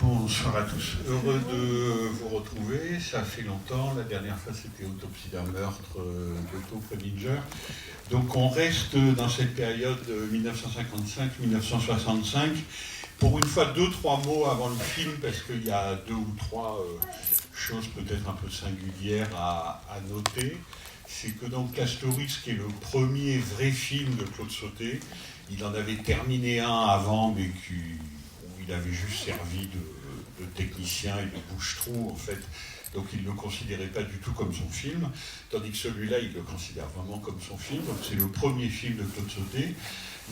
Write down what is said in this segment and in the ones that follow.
Bonsoir à tous. Heureux de vous retrouver. Ça fait longtemps. La dernière fois, c'était Autopsie d'un meurtre d'Otto Preminger. Donc, on reste dans cette période 1955-1965. Pour une fois, 2-3 mots avant le film, parce qu'il y a 2 ou 3 choses peut-être un peu singulières à noter. C'est que donc Castorisk, qui est le premier vrai film de Claude Sautet, il en avait terminé un avant, mais où il avait juste servi de technicien et de bouche-trou, en fait. Donc il ne le considérait pas du tout comme son film, tandis que celui-là, il le considère vraiment comme son film. Donc c'est le premier film de Claude Sautet.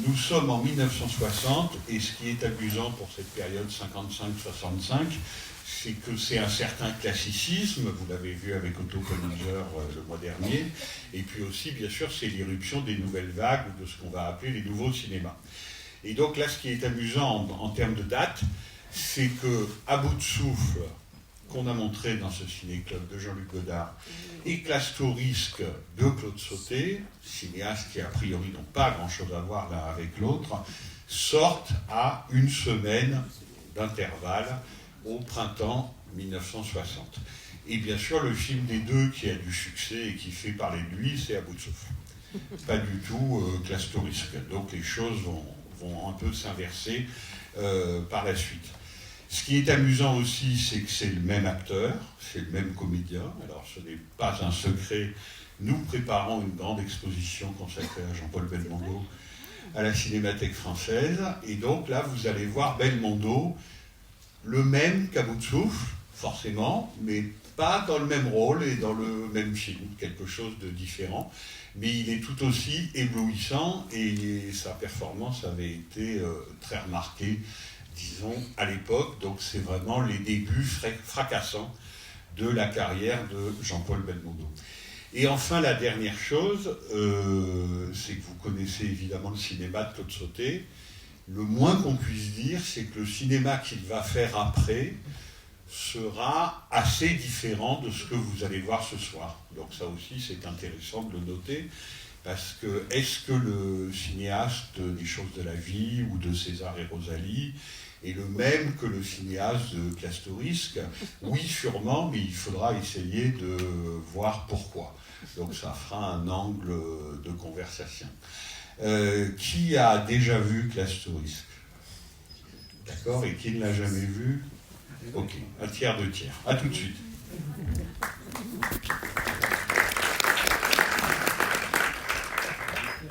Nous sommes en 1960, et ce qui est amusant pour cette période 55-65, c'est que c'est un certain classicisme, vous l'avez vu avec Otto Preminger le mois dernier, et puis aussi, bien sûr, c'est l'irruption des nouvelles vagues, ou de ce qu'on va appeler les nouveaux cinémas. Et donc là, ce qui est amusant en termes de date, c'est que À bout de souffle, qu'on a montré dans ce ciné-club de Jean-Luc Godard, et Castorisk de Claude Sautet, cinéastes qui a priori n'ont pas grand-chose à voir l'un avec l'autre, sortent à une semaine d'intervalle au printemps 1960. Et bien sûr, le film des deux qui a du succès et qui fait parler de lui, c'est À bout de souffle. Pas du tout Castorisk. Donc les choses vont un peu s'inverser par la suite. Ce qui est amusant aussi, c'est que c'est le même acteur, c'est le même comédien. Alors ce n'est pas un secret, nous préparons une grande exposition consacrée à Jean-Paul Belmondo à la Cinémathèque française. Et donc là, vous allez voir Belmondo, le même qu'À bout de souffle, forcément, mais pas dans le même rôle et dans le même film, quelque chose de différent. Mais il est tout aussi éblouissant et sa performance avait été très remarquée, disons, à l'époque. Donc c'est vraiment les débuts fracassants de la carrière de Jean-Paul Belmondo. Et enfin, la dernière chose, c'est que vous connaissez évidemment le cinéma de Claude Sautet. Le moins qu'on puisse dire, c'est que le cinéma qu'il va faire après sera assez différent de ce que vous allez voir ce soir. Donc ça aussi, c'est intéressant de le noter, parce que est-ce que le cinéaste des Choses de la vie ou de César et Rosalie est le même que le cinéaste de Castorisk? Oui, sûrement, mais il faudra essayer de voir pourquoi. Donc ça fera un angle de conversation. Qui a déjà vu Castorisk? D'accord, et qui ne l'a jamais vu? Ok, un tiers, 2 tiers. À tout de suite.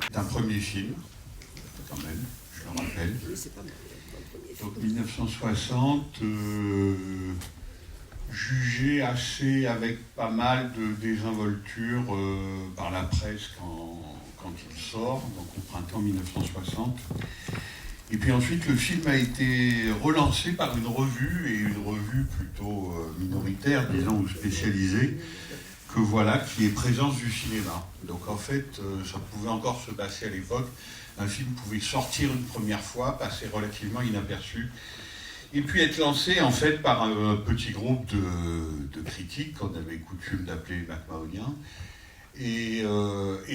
C'est un premier film, quand même, je le rappelle. Donc 1960, jugé assez avec pas mal de désinvolture par la presse quand il sort, donc au printemps 1960. Et puis ensuite, le film a été relancé par une revue, et une revue plutôt minoritaire, disons, ou spécialisée, que voilà, qui est Présence du cinéma. Donc en fait, ça pouvait encore se passer à l'époque. Un film pouvait sortir une première fois, passer relativement inaperçu, et puis être lancé en fait par un petit groupe de critiques qu'on avait coutume d'appeler MacMahoniens, et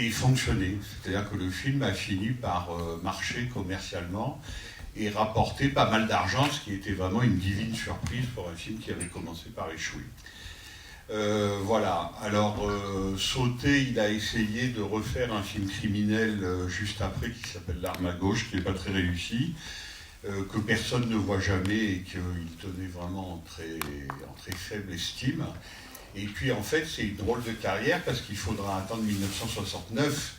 fonctionner. C'est-à-dire que le film a fini par marcher commercialement et rapporter pas mal d'argent, ce qui était vraiment une divine surprise pour un film qui avait commencé par échouer. Voilà. Alors, Sautet, il a essayé de refaire un film criminel juste après qui s'appelle L'Arme à gauche, qui n'est pas très réussi, que personne ne voit jamais et qu'il tenait vraiment en très faible estime. Et puis en fait, c'est une drôle de carrière parce qu'il faudra attendre 1969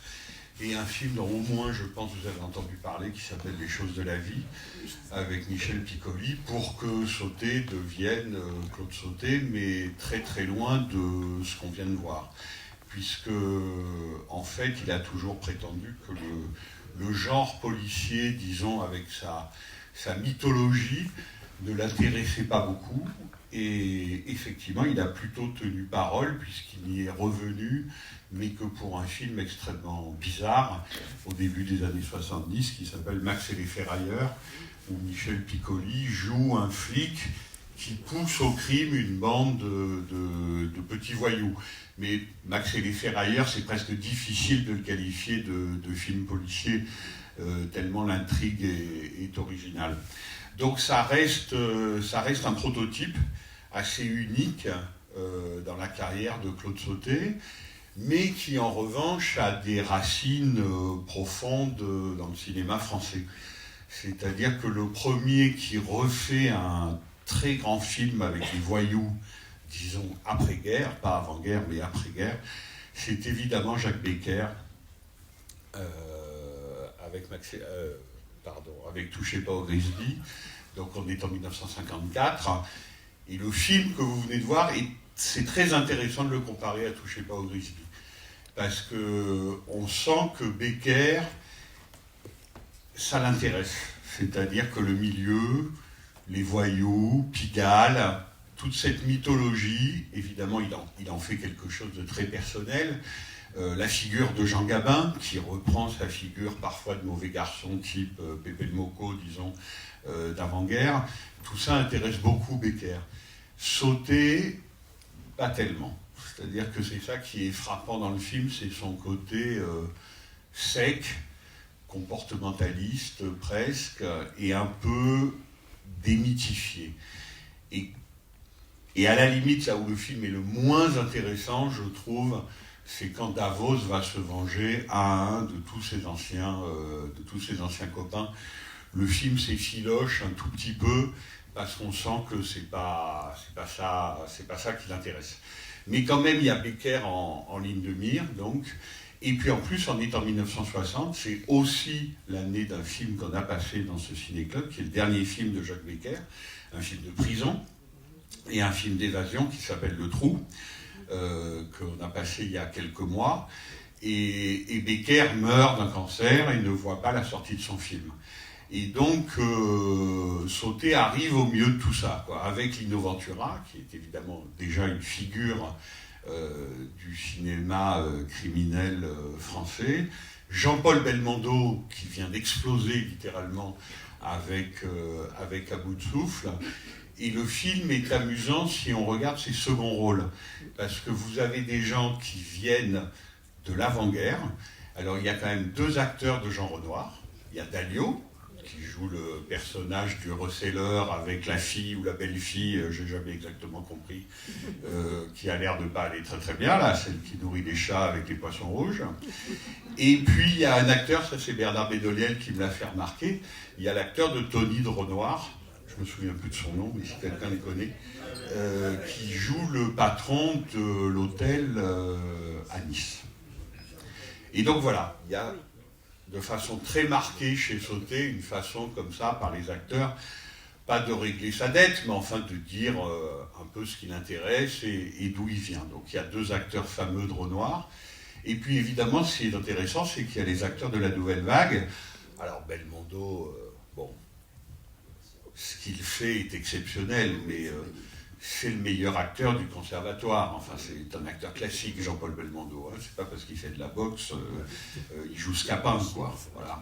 et un film dont au moins, je pense, vous avez entendu parler, qui s'appelle Les Choses de la vie, avec Michel Piccoli, pour que Sautet devienne Claude Sautet, mais très très loin de ce qu'on vient de voir. Puisque, en fait, il a toujours prétendu que le genre policier, disons, avec sa mythologie, ne l'intéressait pas beaucoup. Et effectivement, il a plutôt tenu parole, puisqu'il y est revenu, mais que pour un film extrêmement bizarre, au début des années 70, qui s'appelle Max et les Ferrailleurs, où Michel Piccoli joue un flic qui pousse au crime une bande de petits voyous. Mais Max et les Ferrailleurs, c'est presque difficile de le qualifier de film policier, tellement l'intrigue est originale. Donc ça reste un prototype assez unique dans la carrière de Claude Sautet, mais qui en revanche a des racines profondes dans le cinéma français. C'est-à-dire que le premier qui refait un très grand film avec les voyous, disons après-guerre, pas avant-guerre, mais après-guerre, c'est évidemment Jacques Becker, avec Touchez pas au Grisby. Donc on est en 1954. Et le film que vous venez de voir, c'est très intéressant de le comparer à Touchez pas au Grisby. Parce qu'on sent que Becker, ça l'intéresse. C'est-à-dire que le milieu, les voyous, Pigalle, toute cette mythologie, évidemment, il en fait quelque chose de très personnel. La figure de Jean Gabin, qui reprend sa figure parfois de mauvais garçon, type Pépé le Mocco, disons, d'avant-guerre, tout ça intéresse beaucoup Becker. Sauter, pas tellement. C'est-à-dire que c'est ça qui est frappant dans le film, c'est son côté sec, comportementaliste presque, et un peu démythifié. Et à la limite, là où le film est le moins intéressant, je trouve, c'est quand Davos va se venger à un de tous ses anciens copains. Le film s'effiloche un tout petit peu parce qu'on sent que c'est pas ça qui l'intéresse. Mais quand même, il y a Becker en ligne de mire, donc. Et puis en plus, on est en 1960, c'est aussi l'année d'un film qu'on a passé dans ce ciné-club, qui est le dernier film de Jacques Becker, un film de prison, et un film d'évasion qui s'appelle Le Trou, qu'on a passé il y a quelques mois. Et Becker meurt d'un cancer et ne voit pas la sortie de son film. Et donc, Sautet arrive au milieu de tout ça, quoi, avec Lino Ventura, qui est évidemment déjà une figure du cinéma criminel français, Jean-Paul Belmondo, qui vient d'exploser littéralement avec À bout de souffle. Et le film est amusant si on regarde ses seconds rôles, parce que vous avez des gens qui viennent de l'avant-guerre. Alors il y a quand même deux acteurs de Jean Renoir. Il y a Dalio, qui joue le personnage du receleur avec la fille ou la belle-fille, j'ai jamais exactement compris, qui a l'air de pas aller très très bien, là, celle qui nourrit les chats avec les poissons rouges. Et puis il y a un acteur, ça c'est Bernard Bédoliel qui me l'a fait remarquer, il y a l'acteur de Tony de Renoir, je me souviens plus de son nom, mais si quelqu'un le connaît, qui joue le patron de l'hôtel à Nice. Et donc voilà, il y a de façon très marquée chez Sautet, une façon comme ça, par les acteurs, pas de régler sa dette, mais enfin de dire un peu ce qui l'intéresse et d'où il vient. Donc il y a deux acteurs fameux de Renoir. Et puis évidemment, ce qui est intéressant, c'est qu'il y a les acteurs de la Nouvelle Vague. Alors Belmondo, ce qu'il fait est exceptionnel, mais c'est le meilleur acteur du conservatoire. Enfin, c'est un acteur classique, Jean-Paul Belmondo. Hein. C'est pas parce qu'il fait de la boxe, il joue Scapin, quoi. Voilà.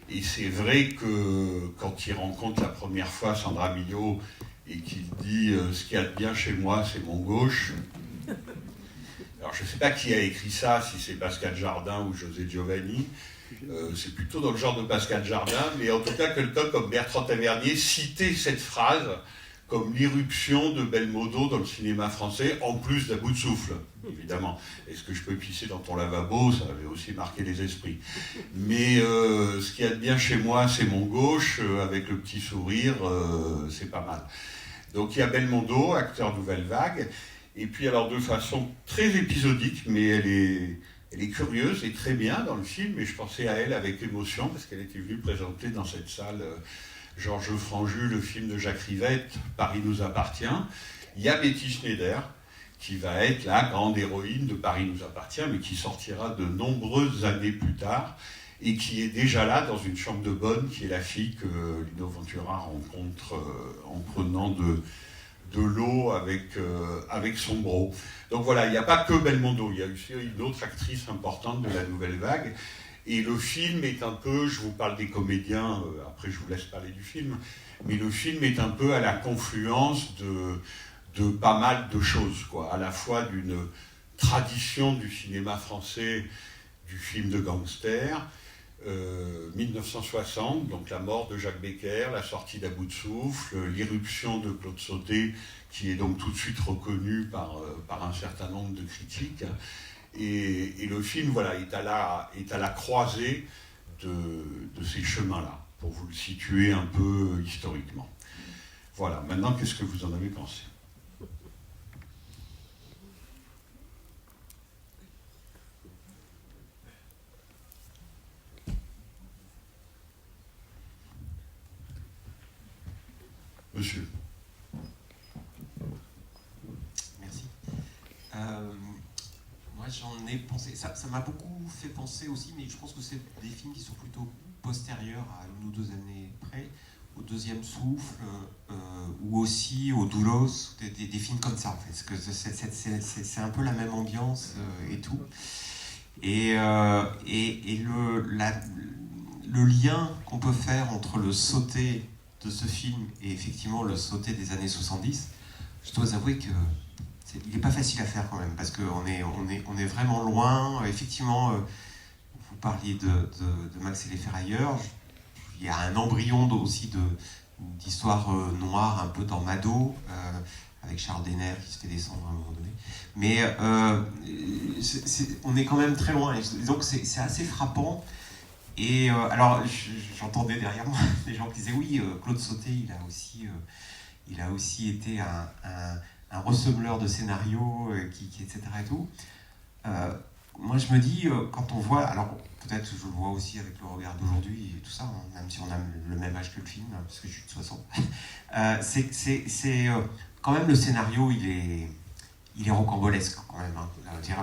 Et c'est vrai que quand il rencontre la première fois Sandra Millot et qu'il dit ce qu'il y a de bien chez moi, c'est mon gauche. Alors, je ne sais pas qui a écrit ça, si c'est Pascal Jardin ou José Giovanni. C'est plutôt dans le genre de Pascal Jardin, mais en tout cas, quelqu'un comme Bertrand Tavernier citait cette phrase comme l'irruption de Belmondo dans le cinéma français, en plus d'À bout de souffle, évidemment. Est-ce que je peux pisser dans ton lavabo? Ça avait aussi marqué les esprits. Mais ce qu'il y a de bien chez moi, c'est mon gauche, avec le petit sourire, c'est pas mal. Donc il y a Belmondo, acteur Nouvelle Vague, et puis alors de façon très épisodique, mais elle est curieuse et très bien dans le film, et je pensais à elle avec émotion, parce qu'elle était venue présenter dans cette salle Georges Franju, le film de Jacques Rivette, Paris nous appartient. Il y a Betty Schneider, qui va être la grande héroïne de Paris nous appartient, mais qui sortira de nombreuses années plus tard, et qui est déjà là dans une chambre de bonne, qui est la fille que Lino Ventura rencontre en prenant de l'eau avec son bro. Donc voilà, il n'y a pas que Belmondo, il y a aussi une autre actrice importante de la Nouvelle Vague. Et le film est un peu, je vous parle des comédiens, après je vous laisse parler du film, mais le film est un peu à la confluence de pas mal de choses, quoi. À la fois d'une tradition du cinéma français, du film de gangster, 1960, donc la mort de Jacques Becker, la sortie d'À bout de souffle, l'irruption de Claude Sautet, qui est donc tout de suite reconnu par un certain nombre de critiques. Et le film, voilà, est à la croisée de ces chemins-là, pour vous le situer un peu historiquement. Voilà, maintenant, qu'est-ce que vous en avez pensé ? Monsieur. Merci. Moi, j'en ai pensé. Ça m'a beaucoup fait penser aussi, mais je pense que c'est des films qui sont plutôt postérieurs à 1 ou 2 années près, au Deuxième Souffle, ou aussi au Doulos, des films comme ça, en fait. Parce que c'est un peu la même ambiance et tout. Et le lien qu'on peut faire entre le Sautet de ce film et effectivement le Sautet des années 70, je dois avouer que il n'est pas facile à faire quand même, parce qu'on est vraiment loin. Effectivement, vous parliez de Max et les Ferrailleurs, il y a un embryon aussi d'histoire noire un peu dans Mado, avec Charles Denner qui se fait descendre à un moment donné. Mais on est quand même très loin, et donc c'est assez frappant. Et alors, j'entendais derrière moi des gens qui disaient oui, Claude Sautet, il a aussi été un ressembleur de scénarios, etc. Et tout. Moi, je me dis, quand on voit, alors peut-être que je le vois aussi avec le regard d'aujourd'hui et tout ça, hein, même si on a le même âge que le film, hein, parce que je suis de 60, c'est quand même le scénario, il est rocambolesque quand même. Hein. Dire,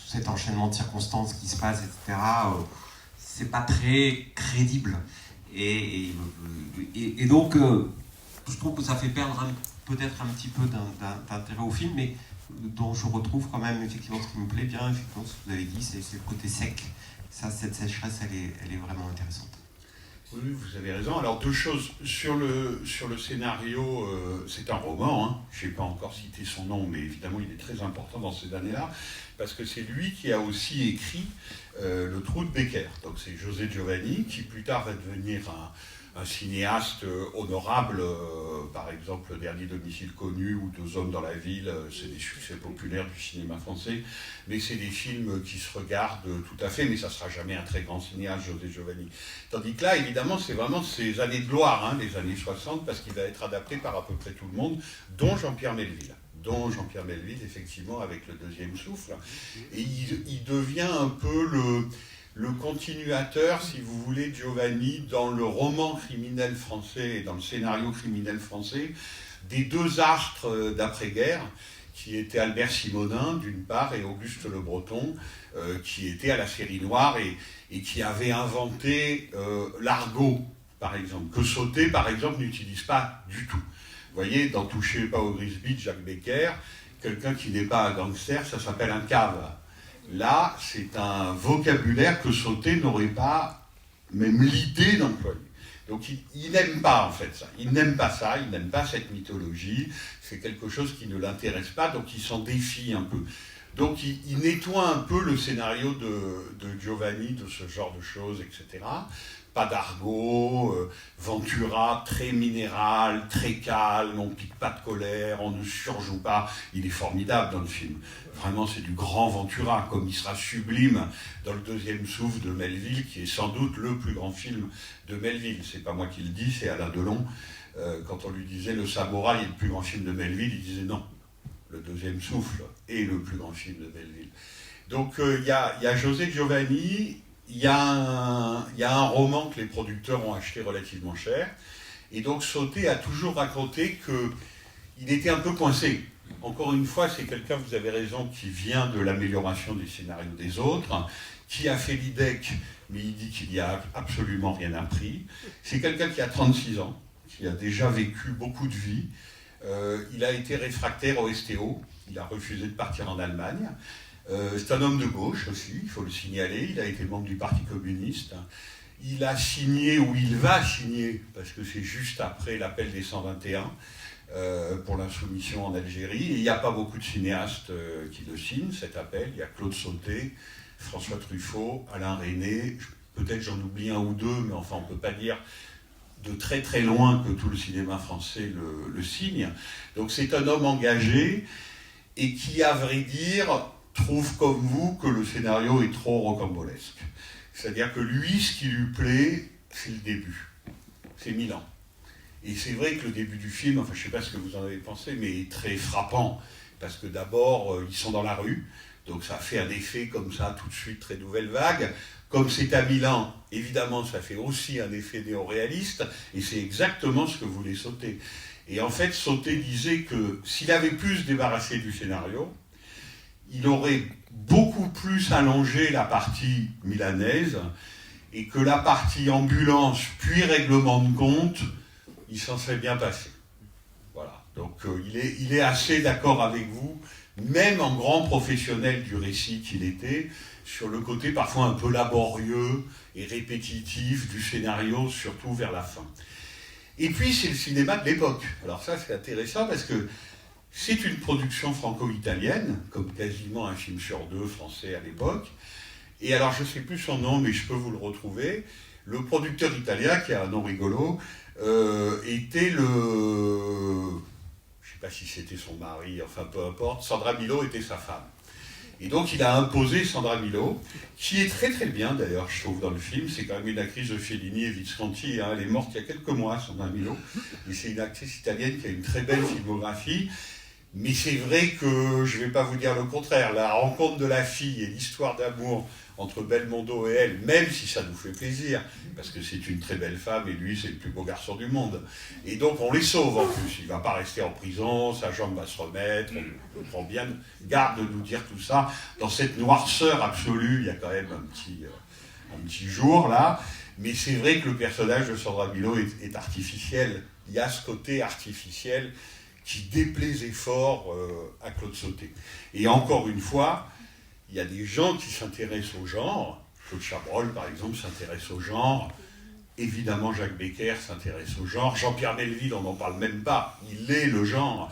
cet enchaînement de circonstances qui se passe, etc., c'est pas très crédible. Et donc, je trouve que ça fait perdre peut-être un petit peu d'intérêt au film, mais dont je retrouve quand même effectivement ce qui me plaît bien, effectivement, ce que vous avez dit, c'est le côté sec. Ça, cette sécheresse, elle est vraiment intéressante. Oui, vous avez raison. Alors, 2 choses. Sur le scénario, c'est un roman. Hein. Je n'ai pas encore cité son nom, mais évidemment, il est très important dans ces années-là, parce que c'est lui qui a aussi écrit Le Trou de Becker. Donc, c'est José Giovanni, qui plus tard va devenir un cinéaste honorable. Par exemple, Le Dernier Domicile Connu ou 2 hommes dans la ville, c'est des succès populaires du cinéma français. Mais c'est des films qui se regardent tout à fait, mais ça ne sera jamais un très grand cinéaste, José Giovanni. Tandis que là, évidemment, c'est vraiment ces années de gloire, hein, les années 60, parce qu'il va être adapté par à peu près tout le monde, dont Jean-Pierre Melville. Effectivement, avec Le Deuxième Souffle. Et il devient un peu le continuateur, si vous voulez, de Giovanni dans le roman criminel français et dans le scénario criminel français, des 2 astres d'après-guerre, qui étaient Albert Simonin, d'une part, et Auguste Le Breton, qui étaient à la série noire et qui avaient inventé l'argot, par exemple, que Sautet, par exemple, n'utilise pas du tout. Vous voyez, dans Touchez pas au Grisby de Jacques Becker, quelqu'un qui n'est pas un gangster, ça s'appelle un cave. Là, c'est un vocabulaire que Sautet n'aurait pas même l'idée d'employer. Donc il n'aime pas en fait ça. Il n'aime pas ça, il n'aime pas cette mythologie. C'est quelque chose qui ne l'intéresse pas, donc il s'en défie un peu. Donc il nettoie un peu le scénario de Giovanni, de ce genre de choses, etc. Pas d'argot, Ventura très minéral, très calme, on ne pique pas de colère, on ne surjoue pas. Il est formidable dans le film. Vraiment, c'est du grand Ventura, comme il sera sublime dans Le Deuxième Souffle de Melville, qui est sans doute le plus grand film de Melville. C'est pas moi qui le dis, c'est Alain Delon. Quand on lui disait Le Samouraï est le plus grand film de Melville, il disait non. Le Deuxième Souffle est le plus grand film de Melville. Donc il y a José Giovanni. Il y a un roman que les producteurs ont acheté relativement cher. Et donc Sautet a toujours raconté qu'il était un peu coincé. Encore une fois, c'est quelqu'un, vous avez raison, qui vient de l'amélioration des scénarios des autres, qui a fait l'IDEC, mais il dit qu'il n'y a absolument rien appris. C'est quelqu'un qui a 36 ans, qui a déjà vécu beaucoup de vie. Il a été réfractaire au STO, il a refusé de partir en Allemagne. C'est un homme de gauche aussi, il faut le signaler, il a été membre du Parti communiste. Il a signé, ou il va signer, parce que c'est juste après l'appel des 121, pour l'insoumission en Algérie. Et il n'y a pas beaucoup de cinéastes qui le signent, cet appel. Il y a Claude Sautet, François Truffaut, Alain Resnais, peut-être j'en oublie un ou deux, mais enfin on ne peut pas dire de très très loin que tout le cinéma français le signe. Donc c'est un homme engagé et qui, à vrai dire, trouve comme vous que le scénario est trop rocambolesque. C'est-à-dire que lui, ce qui lui plaît, c'est le début. C'est Milan. Et c'est vrai que le début du film, enfin je ne sais pas ce que vous en avez pensé, mais est très frappant. Parce que d'abord, ils sont dans la rue, donc ça fait un effet comme ça, tout de suite, très nouvelle vague. Comme c'est à Milan, évidemment, ça fait aussi un effet néo-réaliste, et c'est exactement ce que voulait Sauté. Et en fait, Sauté disait que s'il avait pu se débarrasser du scénario, il aurait beaucoup plus allongé la partie milanaise, et que la partie ambulance, puis règlement de compte, il s'en serait bien passé. Voilà. Donc il est assez d'accord avec vous, même en grand professionnel du récit qu'il était, sur le côté parfois un peu laborieux et répétitif du scénario, surtout vers la fin. Et puis c'est le cinéma de l'époque. Alors ça c'est intéressant parce que c'est une production franco-italienne, comme quasiment un film sur deux français à l'époque. Et alors je ne sais plus son nom, mais je peux vous le retrouver. Le producteur italien, qui a un nom rigolo, était le... Je ne sais pas si c'était son mari, enfin peu importe, Sandra Milo était sa femme. Et donc il a imposé Sandra Milo, qui est très très bien d'ailleurs, je trouve, dans le film. C'est quand même une actrice de Fellini et Visconti, hein. Elle est morte il y a quelques mois, Sandra Milo. Et c'est une actrice italienne qui a une très belle filmographie. Mais c'est vrai que, je ne vais pas vous dire le contraire, la rencontre de la fille et l'histoire d'amour entre Belmondo et elle, même si ça nous fait plaisir, parce que c'est une très belle femme et lui c'est le plus beau garçon du monde. Et donc on les sauve en plus, il ne va pas rester en prison, sa jambe va se remettre, on prend bien garde de nous dire tout ça. Dans cette noirceur absolue, il y a quand même un petit jour là, mais c'est vrai que le personnage de Sandra Milo est artificiel. Il y a ce côté artificiel qui déplaisait fort à Claude Sauté. Et encore une fois, il y a des gens qui s'intéressent au genre. Claude Chabrol, par exemple, s'intéresse au genre. Évidemment, Jacques Becker s'intéresse au genre. Jean-Pierre Melville, on n'en parle même pas. Il est le genre.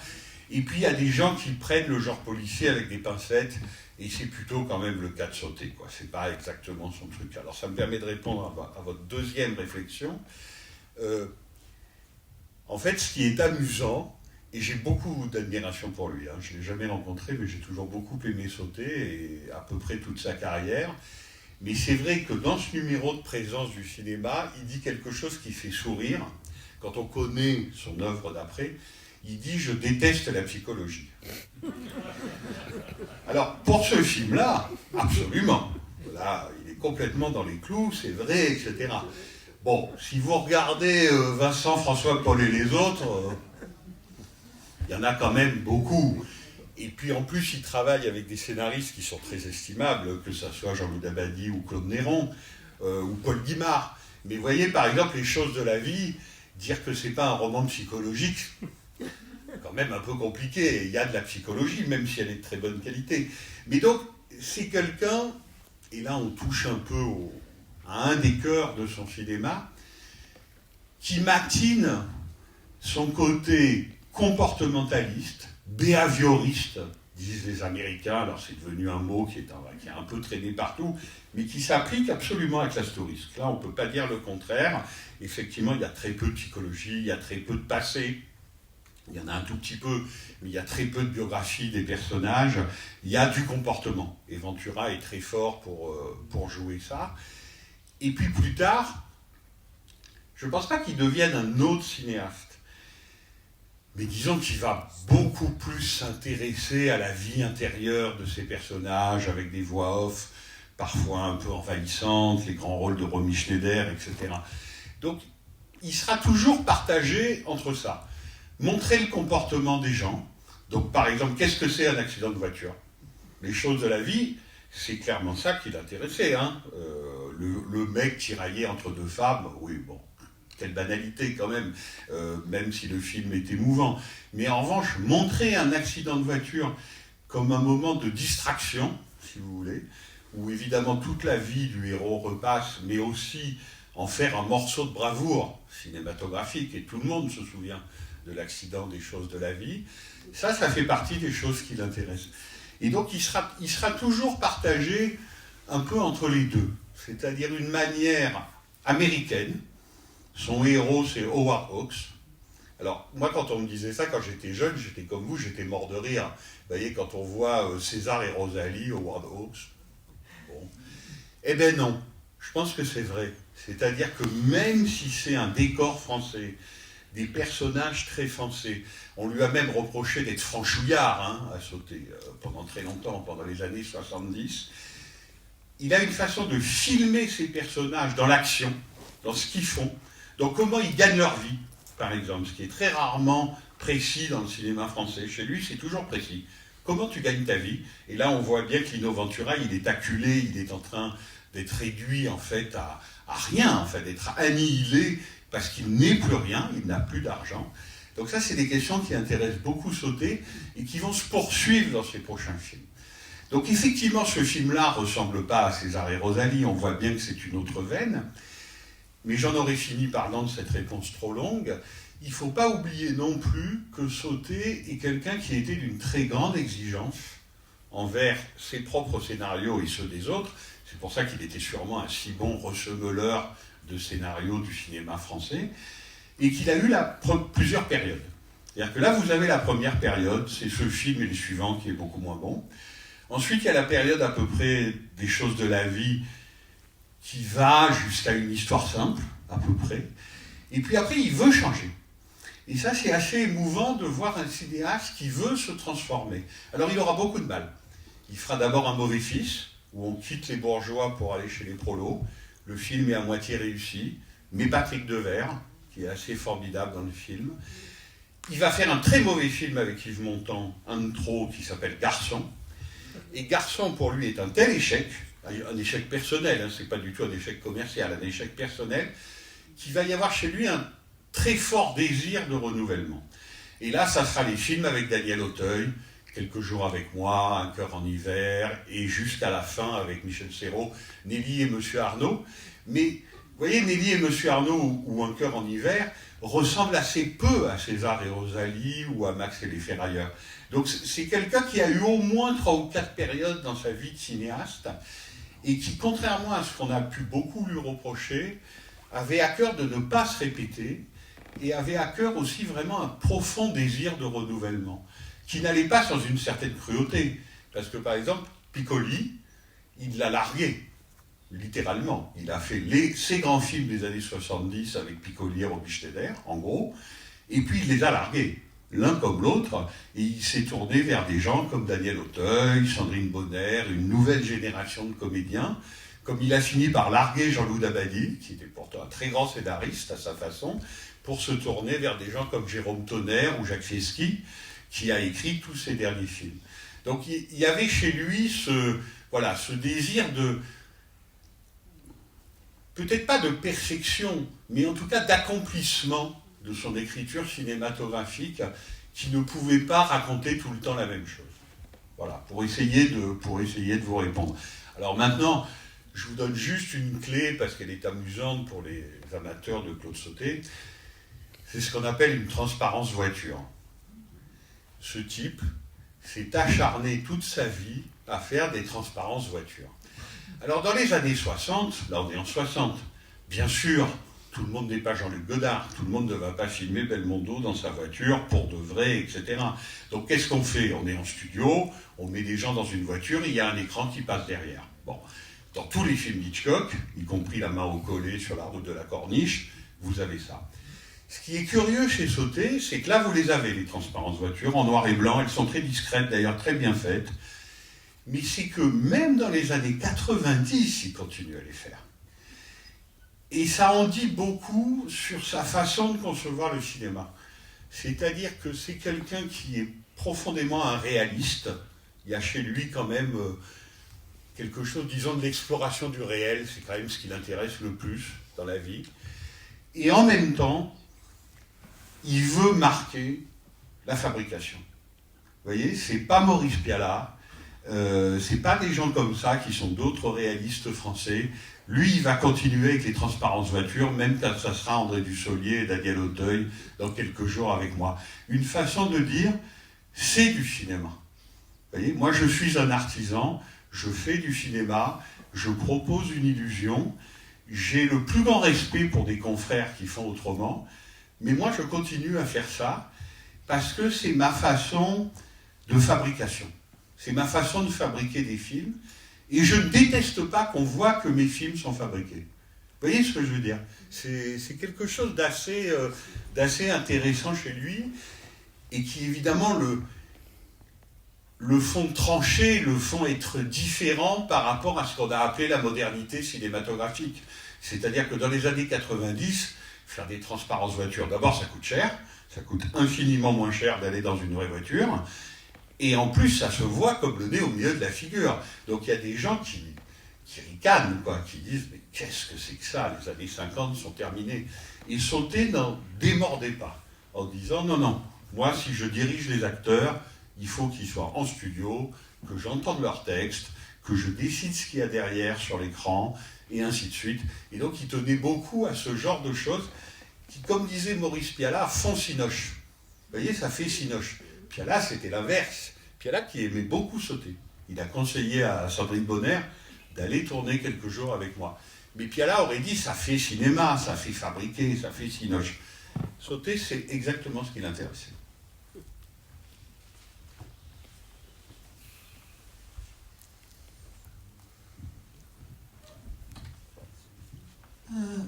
Et puis, il y a des gens qui prennent le genre policier avec des pincettes. Et c'est plutôt quand même le cas de Sauté, quoi. C'est pas exactement son truc. Alors, ça me permet de répondre à votre deuxième réflexion. En fait, ce qui est amusant, et j'ai beaucoup d'admiration pour lui. Je ne l'ai jamais rencontré, mais j'ai toujours beaucoup aimé Sauté, et à peu près toute sa carrière. Mais c'est vrai que dans ce numéro de présence du cinéma, il dit quelque chose qui fait sourire. Quand on connaît son œuvre d'après, il dit « Je déteste la psychologie ». Alors, pour ce film-là, absolument. Là, il est complètement dans les clous, c'est vrai, etc. Bon, si vous regardez Vincent, François, Paul et les autres... il y en a quand même beaucoup. Et puis en plus, il travaille avec des scénaristes qui sont très estimables, que ce soit Jean-Louis Dabadi ou Claude Néron, ou Paul Guimard. Mais vous voyez, par exemple, Les choses de la vie, dire que c'est pas un roman psychologique, c'est quand même un peu compliqué. Il y a de la psychologie, même si elle est de très bonne qualité. Mais donc, c'est quelqu'un, et là on touche un peu à un des cœurs de son cinéma, qui matine son côté comportementaliste, behavioriste, disent les Américains. Alors c'est devenu un mot qui a un peu traîné partout, mais qui s'applique absolument à Clastoris. Là, on ne peut pas dire le contraire. Effectivement, il y a très peu de psychologie, il y a très peu de passé. Il y en a un tout petit peu, mais il y a très peu de biographie des personnages. Il y a du comportement. Et Ventura est très fort pour jouer ça. Et puis plus tard, je ne pense pas qu'il devienne un autre cinéaste. Mais disons qu'il va beaucoup plus s'intéresser à la vie intérieure de ces personnages, avec des voix off, parfois un peu envahissantes, les grands rôles de Romy Schneider, etc. Donc, il sera toujours partagé entre ça. Montrer le comportement des gens. Donc, par exemple, qu'est-ce que c'est un accident de voiture ? Les choses de la vie, c'est clairement ça qui l'intéressait. Le mec tiraillé entre deux femmes, oui, bon. Quelle banalité quand même, même si le film est émouvant. Mais en revanche, montrer un accident de voiture comme un moment de distraction, si vous voulez, où évidemment toute la vie du héros repasse, mais aussi en faire un morceau de bravoure cinématographique, et tout le monde se souvient de l'accident des choses de la vie, ça fait partie des choses qui l'intéressent. Et donc il sera toujours partagé un peu entre les deux. c'est-à-dire une manière américaine. Son héros, c'est Howard Hawks. Alors, moi, quand on me disait ça, quand j'étais jeune, j'étais comme vous, j'étais mort de rire. Vous voyez, quand on voit César et Rosalie, Howard Hawks. Bon. Eh bien non, je pense que c'est vrai. C'est-à-dire que même si c'est un décor français, des personnages très français, on lui a même reproché d'être franchouillard, à Sauté, pendant très longtemps, pendant les années 70, il a une façon de filmer ses personnages dans l'action, dans ce qu'ils font, donc comment ils gagnent leur vie, par exemple, ce qui est très rarement précis dans le cinéma français. Chez lui, c'est toujours précis. Comment tu gagnes ta vie? Et là, on voit bien que Lino Ventura, il est acculé, il est en train d'être réduit, en fait, à rien, en fait, d'être annihilé, parce qu'il n'est plus rien, il n'a plus d'argent. Donc ça, c'est des questions qui intéressent beaucoup Sauté, et qui vont se poursuivre dans ses prochains films. Donc effectivement, ce film-là ne ressemble pas à César et Rosalie, on voit bien que c'est une autre veine, mais j'en aurais fini parlant de cette réponse trop longue. Il ne faut pas oublier non plus que Sauté est quelqu'un qui était d'une très grande exigence envers ses propres scénarios et ceux des autres. C'est pour ça qu'il était sûrement un si bon recemeleur de scénarios du cinéma français, et qu'il a eu plusieurs périodes. C'est-à-dire que là, vous avez la première période, c'est ce film et le suivant qui est beaucoup moins bon. Ensuite, il y a la période à peu près des choses de la vie qui va jusqu'à une histoire simple, à peu près. Et puis après, il veut changer. Et ça, c'est assez émouvant de voir un cinéaste qui veut se transformer. Alors, il aura beaucoup de mal. Il fera d'abord Un mauvais fils, où on quitte les bourgeois pour aller chez les prolos. Le film est à moitié réussi, mais Patrick Devers, qui est assez formidable dans le film. Il va faire un très mauvais film avec Yves Montand, un de trop, qui s'appelle Garçon. Et Garçon, pour lui, est un tel échec, un échec personnel, c'est pas du tout un échec commercial, un échec personnel, qu'il va y avoir chez lui un très fort désir de renouvellement. Et là, ça sera les films avec Daniel Auteuil, Quelques jours avec moi, Un cœur en hiver, et jusqu'à la fin avec Michel Serrault, Nelly et Monsieur Arnaud. Mais, vous voyez, Nelly et Monsieur Arnaud ou Un cœur en hiver ressemblent assez peu à César et Rosalie ou à Max et les Ferrailleurs. Donc c'est quelqu'un qui a eu au moins 3 ou 4 périodes dans sa vie de cinéaste, et qui, contrairement à ce qu'on a pu beaucoup lui reprocher, avait à cœur de ne pas se répéter, et avait à cœur aussi vraiment un profond désir de renouvellement, qui n'allait pas sans une certaine cruauté. Parce que, par exemple, Piccoli, il l'a largué, littéralement. Il a fait ses grands films des années 70 avec Piccoli et Romy Schneider, en gros, et puis il les a largués, l'un comme l'autre, et il s'est tourné vers des gens comme Daniel Auteuil, Sandrine Bonner, une nouvelle génération de comédiens, comme il a fini par larguer Jean-Loup Dabadi, qui était pourtant un très grand scénariste à sa façon, pour se tourner vers des gens comme Jérôme Tonnerre ou Jacques Fieschi, qui a écrit tous ses derniers films. Donc il y avait chez lui ce désir de, peut-être pas de perfection, mais en tout cas d'accomplissement de son écriture cinématographique, qui ne pouvait pas raconter tout le temps la même chose. Voilà, pour essayer de vous répondre. Alors maintenant, je vous donne juste une clé, parce qu'elle est amusante pour les amateurs de Claude Sauté. C'est ce qu'on appelle une transparence voiture. Ce type s'est acharné toute sa vie à faire des transparences voitures. Alors dans les années 60, là on est en 60, bien sûr, tout le monde n'est pas Jean-Luc Godard, tout le monde ne va pas filmer Belmondo dans sa voiture pour de vrai, etc. Donc qu'est-ce qu'on fait? On est en studio, on met des gens dans une voiture et il y a un écran qui passe derrière. Bon. Dans tous les films Hitchcock, y compris La main au collet sur la route de la Corniche, vous avez ça. Ce qui est curieux chez Sauté, c'est que là, vous les avez, les transparences voitures, en noir et blanc. Elles sont très discrètes, d'ailleurs très bien faites. Mais c'est que même dans les années 90, il continue à les faire. Et ça en dit beaucoup sur sa façon de concevoir le cinéma. C'est-à-dire que c'est quelqu'un qui est profondément un réaliste. Il y a chez lui quand même quelque chose, disons, de l'exploration du réel. C'est quand même ce qui l'intéresse le plus dans la vie. Et en même temps, il veut marquer la fabrication. Vous voyez, c'est pas Maurice Pialat, c'est pas des gens comme ça qui sont d'autres réalistes français. Lui, il va continuer avec les transparences voitures, même quand ça sera André Dussolier et Daniel Auteuil dans quelques jours avec moi. Une façon de dire, c'est du cinéma. Vous voyez, moi je suis un artisan, je fais du cinéma, je propose une illusion, j'ai le plus grand respect pour des confrères qui font autrement, mais moi je continue à faire ça parce que c'est ma façon de fabrication. C'est ma façon de fabriquer des films, et je ne déteste pas qu'on voit que mes films sont fabriqués. Vous voyez ce que je veux dire? C'est quelque chose d'assez intéressant chez lui, et qui évidemment le font trancher, le font être différent par rapport à ce qu'on a appelé la modernité cinématographique. C'est-à-dire que dans les années 90, faire des transparences voitures, d'abord ça coûte cher, ça coûte infiniment moins cher d'aller dans une vraie voiture, et en plus ça se voit comme le nez au milieu de la figure. Donc il y a des gens qui ricanent, quoi, qui disent « mais qu'est-ce que c'est que ça, les années 50 sont terminées ». Et Sauté n'en démordait pas, en disant « non, non, moi si je dirige les acteurs, il faut qu'ils soient en studio, que j'entende leurs textes, que je décide ce qu'il y a derrière sur l'écran, et ainsi de suite. » Et donc il tenait beaucoup à ce genre de choses qui, comme disait Maurice Pialat, font cinoche. Vous voyez, ça fait cinoche. Pialat, c'était l'inverse. Pialat qui aimait beaucoup Sauté. Il a conseillé à Sandrine Bonner d'aller tourner quelques jours avec moi. Mais Pialat aurait dit, ça fait cinéma, ça fait fabriquer, ça fait cinoche. Sauté, c'est exactement ce qui l'intéressait.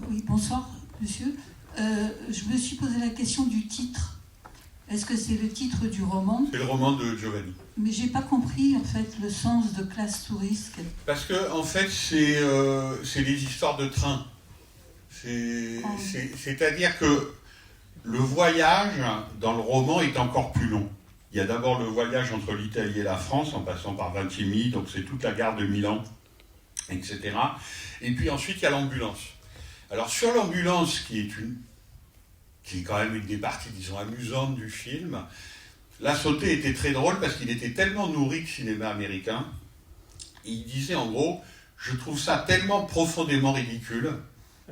Oui, bonsoir, monsieur. Je me suis posé la question du titre. Est-ce que c'est le titre du roman? C'est le roman de Giovanni. Mais j'ai pas compris, en fait, le sens de classe touriste. Parce que, en fait, c'est des histoires de train. C'est-à-dire que le voyage, dans le roman, est encore plus long. Il y a d'abord le voyage entre l'Italie et la France, en passant par Vintimille, donc c'est toute la gare de Milan, etc. Et puis ensuite, il y a l'ambulance. Alors, sur l'ambulance, qui est quand même une des parties, disons, amusantes du film, là, Sauté était très drôle parce qu'il était tellement nourri de cinéma américain, et il disait en gros, je trouve ça tellement profondément ridicule,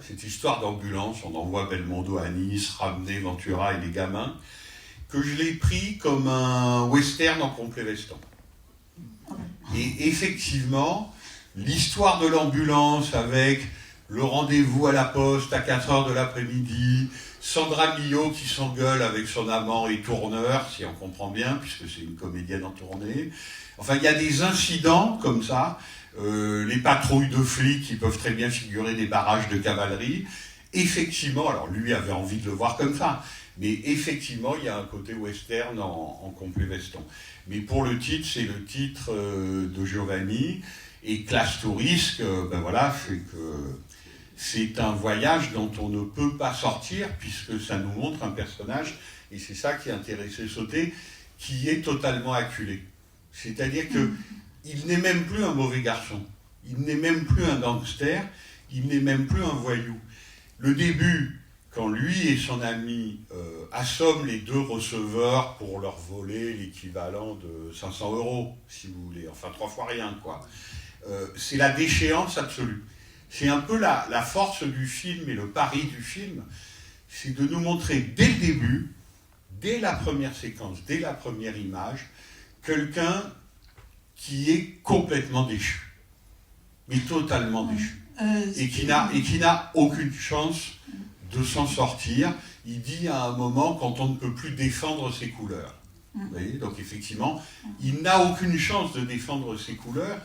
cette histoire d'ambulance, on envoie Belmondo à Nice, ramener Ventura et les gamins, que je l'ai pris comme un western en complet veston. Et effectivement, l'histoire de l'ambulance avec le rendez-vous à la poste à 4h de l'après-midi, Sandra Millot qui s'engueule avec son amant et tourneur, si on comprend bien, puisque c'est une comédienne en tournée. Enfin, il y a des incidents comme ça, les patrouilles de flics qui peuvent très bien figurer des barrages de cavalerie. Effectivement, alors lui avait envie de le voir comme ça, mais effectivement, il y a un côté western en complet veston. Mais pour le titre, c'est le titre de Giovanni, et Classe Touriste, ben voilà, c'est un voyage dont on ne peut pas sortir, puisque ça nous montre un personnage, et c'est ça qui a intéressé Sauté, qui est totalement acculé. C'est-à-dire qu'il n'est même plus un mauvais garçon, il n'est même plus un gangster, il n'est même plus un voyou. Le début, quand lui et son ami assomment les deux receveurs pour leur voler l'équivalent de 500 €, si vous voulez, enfin 3 fois rien, quoi. C'est la déchéance absolue. C'est un peu la force du film et le pari du film, c'est de nous montrer dès le début, dès la première séquence, dès la première image, quelqu'un qui est complètement déchu, mais totalement déchu, et qui n'a aucune chance de s'en sortir. Il dit à un moment, quand on ne peut plus défendre ses couleurs. Vous voyez, donc effectivement, il n'a aucune chance de défendre ses couleurs,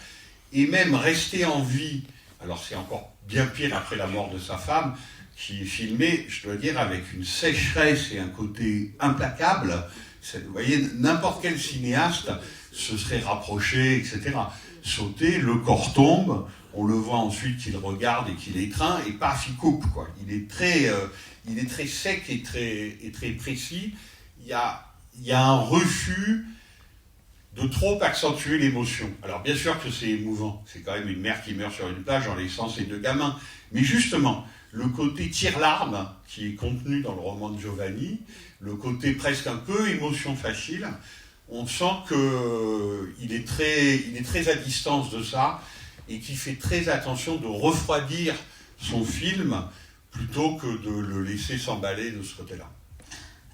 et même rester en vie. Alors c'est encore bien pire après la mort de sa femme, qui est filmée, je dois dire, avec une sécheresse et un côté implacable. Vous voyez, n'importe quel cinéaste se serait rapproché, etc. Sauté, le corps tombe, on le voit ensuite qu'il regarde et qu'il étreint, et paf, il coupe, quoi. Il est très sec et très précis. Il y a un refus de trop accentuer l'émotion. Alors bien sûr que c'est émouvant, c'est quand même une mère qui meurt sur une plage en laissant ses 2 gamins. Mais justement, le côté tire-larme qui est contenu dans le roman de Giovanni, le côté presque un peu émotion facile, on sent qu'il est très à distance de ça et qu'il fait très attention de refroidir son film plutôt que de le laisser s'emballer de ce côté-là.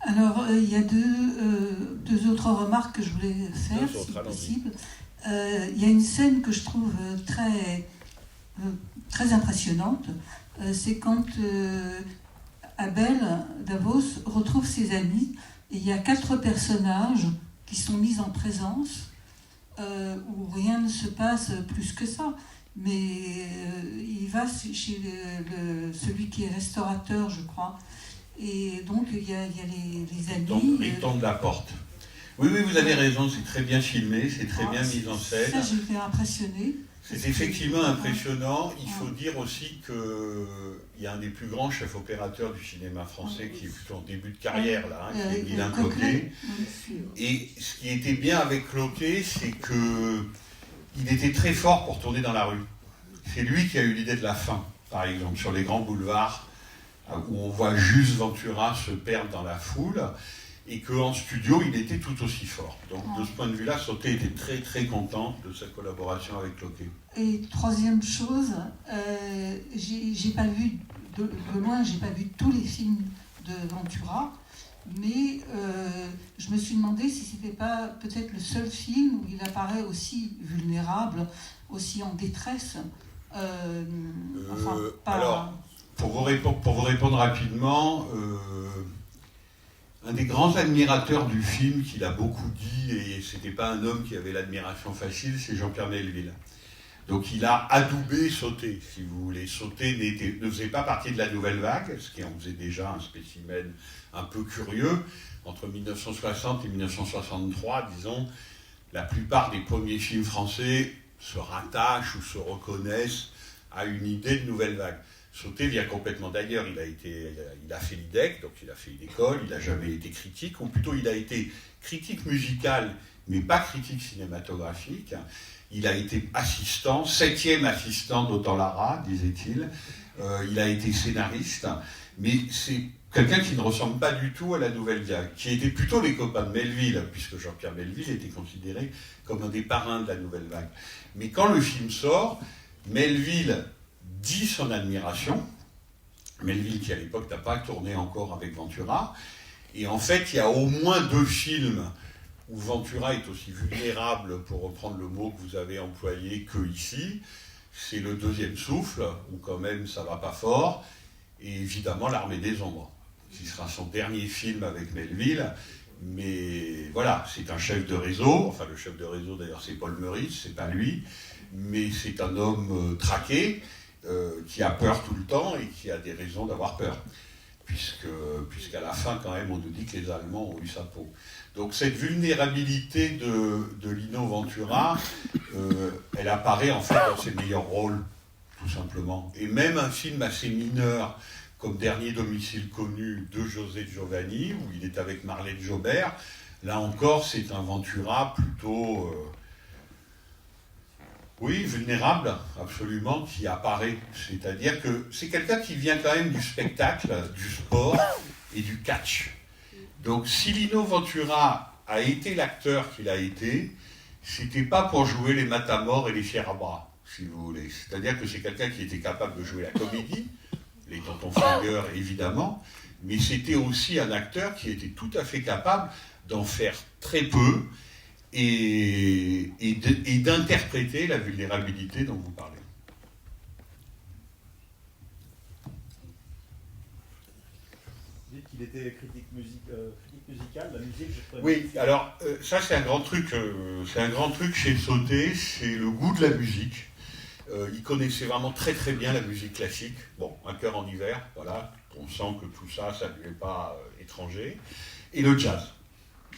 Alors, il y a deux autres remarques que je voulais faire, si possible. Il y a une scène que je trouve très très impressionnante, c'est quand Abel Davos retrouve ses amis, et il y a 4 personnages qui sont mis en présence, où rien ne se passe plus que ça. Mais il va chez celui qui est restaurateur, je crois, et donc il y a les amis. Il tombe la porte. Oui, vous avez raison, c'est très bien filmé, c'est très bien mis en scène. Ça, j'étais impressionnée. C'est effectivement impressionnant. Il faut dire aussi qu'il y a un des plus grands chefs opérateurs du cinéma français qui est plutôt en début de carrière, là, qui est Guylain Cloquet. Et ce qui était bien avec Cloquet, c'est qu'il était très fort pour tourner dans la rue. C'est lui qui a eu l'idée de la fin, par exemple, sur les grands boulevards, où on voit juste Ventura se perdre dans la foule, et qu'en studio, il était tout aussi fort. Donc, de ce point de vue-là, Sauté était très, très content de sa collaboration avec Cloquet. Et troisième chose, j'ai pas vu, de loin, j'ai pas vu tous les films de Ventura, mais je me suis demandé si c'était pas peut-être le seul film où il apparaît aussi vulnérable, aussi en détresse. Alors, pour vous répondre rapidement, un des grands admirateurs du film, qu'il a beaucoup dit, et c'était pas un homme qui avait l'admiration facile, c'est Jean-Pierre Melville. Donc il a adoubé Sauté, si vous voulez. Sauté ne faisait pas partie de la nouvelle vague, ce qui en faisait déjà un spécimen un peu curieux. Entre 1960 et 1963, disons, la plupart des premiers films français se rattachent ou se reconnaissent à une idée de nouvelle vague. Sauté vient complètement d'ailleurs, il a fait l'IDEC, donc il a fait une école, il n'a jamais été critique, ou plutôt il a été critique musicale, mais pas critique cinématographique. Il a été assistant, 7e assistant d'Otto Lara, disait-il. Il a été scénariste, mais c'est quelqu'un qui ne ressemble pas du tout à la nouvelle vague, qui était plutôt les copains de Melville, puisque Jean-Pierre Melville était considéré comme un des parrains de la nouvelle vague. Mais quand le film sort, Melville dit son admiration, Melville qui à l'époque n'a pas tourné encore avec Ventura, et en fait il y a au moins 2 films où Ventura est aussi vulnérable, pour reprendre le mot que vous avez employé, que ici. C'est Le Deuxième Souffle, où quand même ça va pas fort, et évidemment L'Armée des Ombres, qui sera son dernier film avec Melville. Mais voilà, c'est un chef de réseau, enfin le chef de réseau d'ailleurs c'est Paul Meurice, c'est pas lui, mais c'est un homme traqué, qui a peur tout le temps et qui a des raisons d'avoir peur, puisqu'à la fin quand même on nous dit que les Allemands ont eu sa peau. Donc cette vulnérabilité de Lino Ventura, elle apparaît en fait dans ses meilleurs rôles, tout simplement. Et même un film assez mineur comme Dernier domicile connu de José Giovanni, où il est avec Marlène Jobert, là encore c'est un Ventura plutôt... Oui, vulnérable, absolument, qui apparaît. C'est-à-dire que c'est quelqu'un qui vient quand même du spectacle, du sport et du catch. Donc si Lino Ventura a été l'acteur qu'il a été, c'était pas pour jouer les matamores et les fiers à bras, si vous voulez. C'est-à-dire que c'est quelqu'un qui était capable de jouer la comédie, les tontons flingueurs évidemment, mais c'était aussi un acteur qui était tout à fait capable d'en faire très peu, et d'interpréter la vulnérabilité dont vous parlez. Vous dites qu'il était critique musicale, la musique, je connais. Oui, alors ça c'est un grand truc chez Sauté, c'est le goût de la musique. Il connaissait vraiment très très bien la musique classique. Bon, Un cœur en hiver, voilà, on sent que tout ça, ça lui est pas étranger. Et le jazz.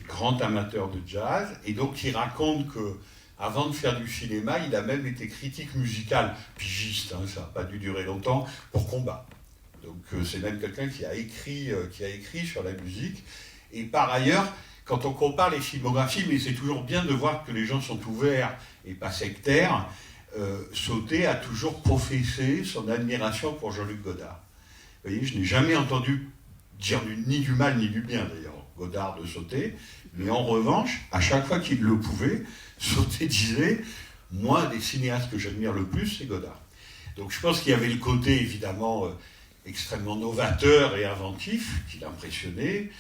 Grand amateur de jazz, et donc il raconte que avant de faire du cinéma, il a même été critique musical, pigiste, hein, ça n'a pas dû durer longtemps, pour Combat. Donc c'est même quelqu'un qui a écrit sur la musique. Et par ailleurs, quand on compare les filmographies, mais c'est toujours bien de voir que les gens sont ouverts et pas sectaires, Sauté a toujours professé son admiration pour Jean-Luc Godard. Vous voyez, je n'ai jamais entendu dire ni du mal ni du bien d'ailleurs Godard de Sauté, mais en revanche, à chaque fois qu'il le pouvait, Sauté disait « Moi, des cinéastes que j'admire le plus, c'est Godard ». Donc je pense qu'il y avait le côté, évidemment, extrêmement novateur et inventif, qui l'impressionnait,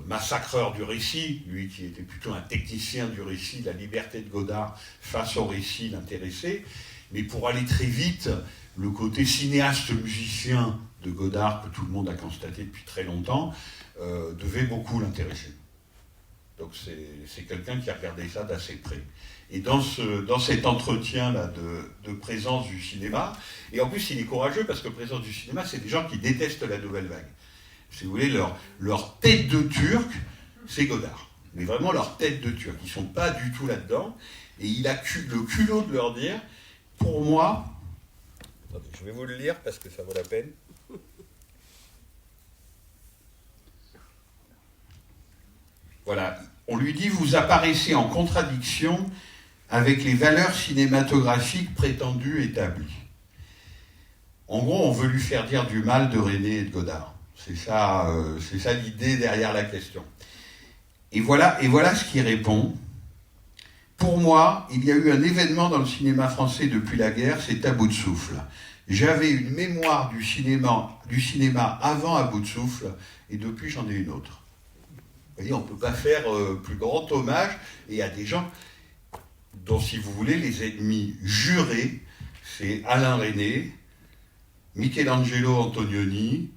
massacreur du récit, lui qui était plutôt un technicien du récit, la liberté de Godard face au récit l'intéressait, Mais pour aller très vite, le côté cinéaste-musicien de Godard, que tout le monde a constaté depuis très longtemps, devait beaucoup l'intéresser. Donc c'est quelqu'un qui a regardé ça d'assez près. Et dans cet entretien-là de présence du cinéma, et en plus il est courageux parce que présence du cinéma, c'est des gens qui détestent la nouvelle vague. Si vous voulez, leur tête de turc, c'est Godard. Mais vraiment leur tête de turc. Ils ne sont pas du tout là-dedans. Et il a le culot de leur dire, pour moi... Attendez, je vais vous le lire parce que ça vaut la peine. Voilà. On lui dit, vous apparaissez en contradiction avec les valeurs cinématographiques prétendues établies. En gros, on veut lui faire dire du mal de René et de Godard. C'est ça l'idée derrière la question. Et voilà ce qu'il répond. Pour moi, il y a eu un événement dans le cinéma français depuis la guerre, c'est À bout de souffle. J'avais une mémoire du cinéma avant À bout de souffle, et depuis j'en ai une autre. Vous voyez, on ne peut pas faire plus grand hommage, et il y a des gens dont, si vous voulez, les ennemis jurés, c'est Alain Resnais, Michelangelo Antonioni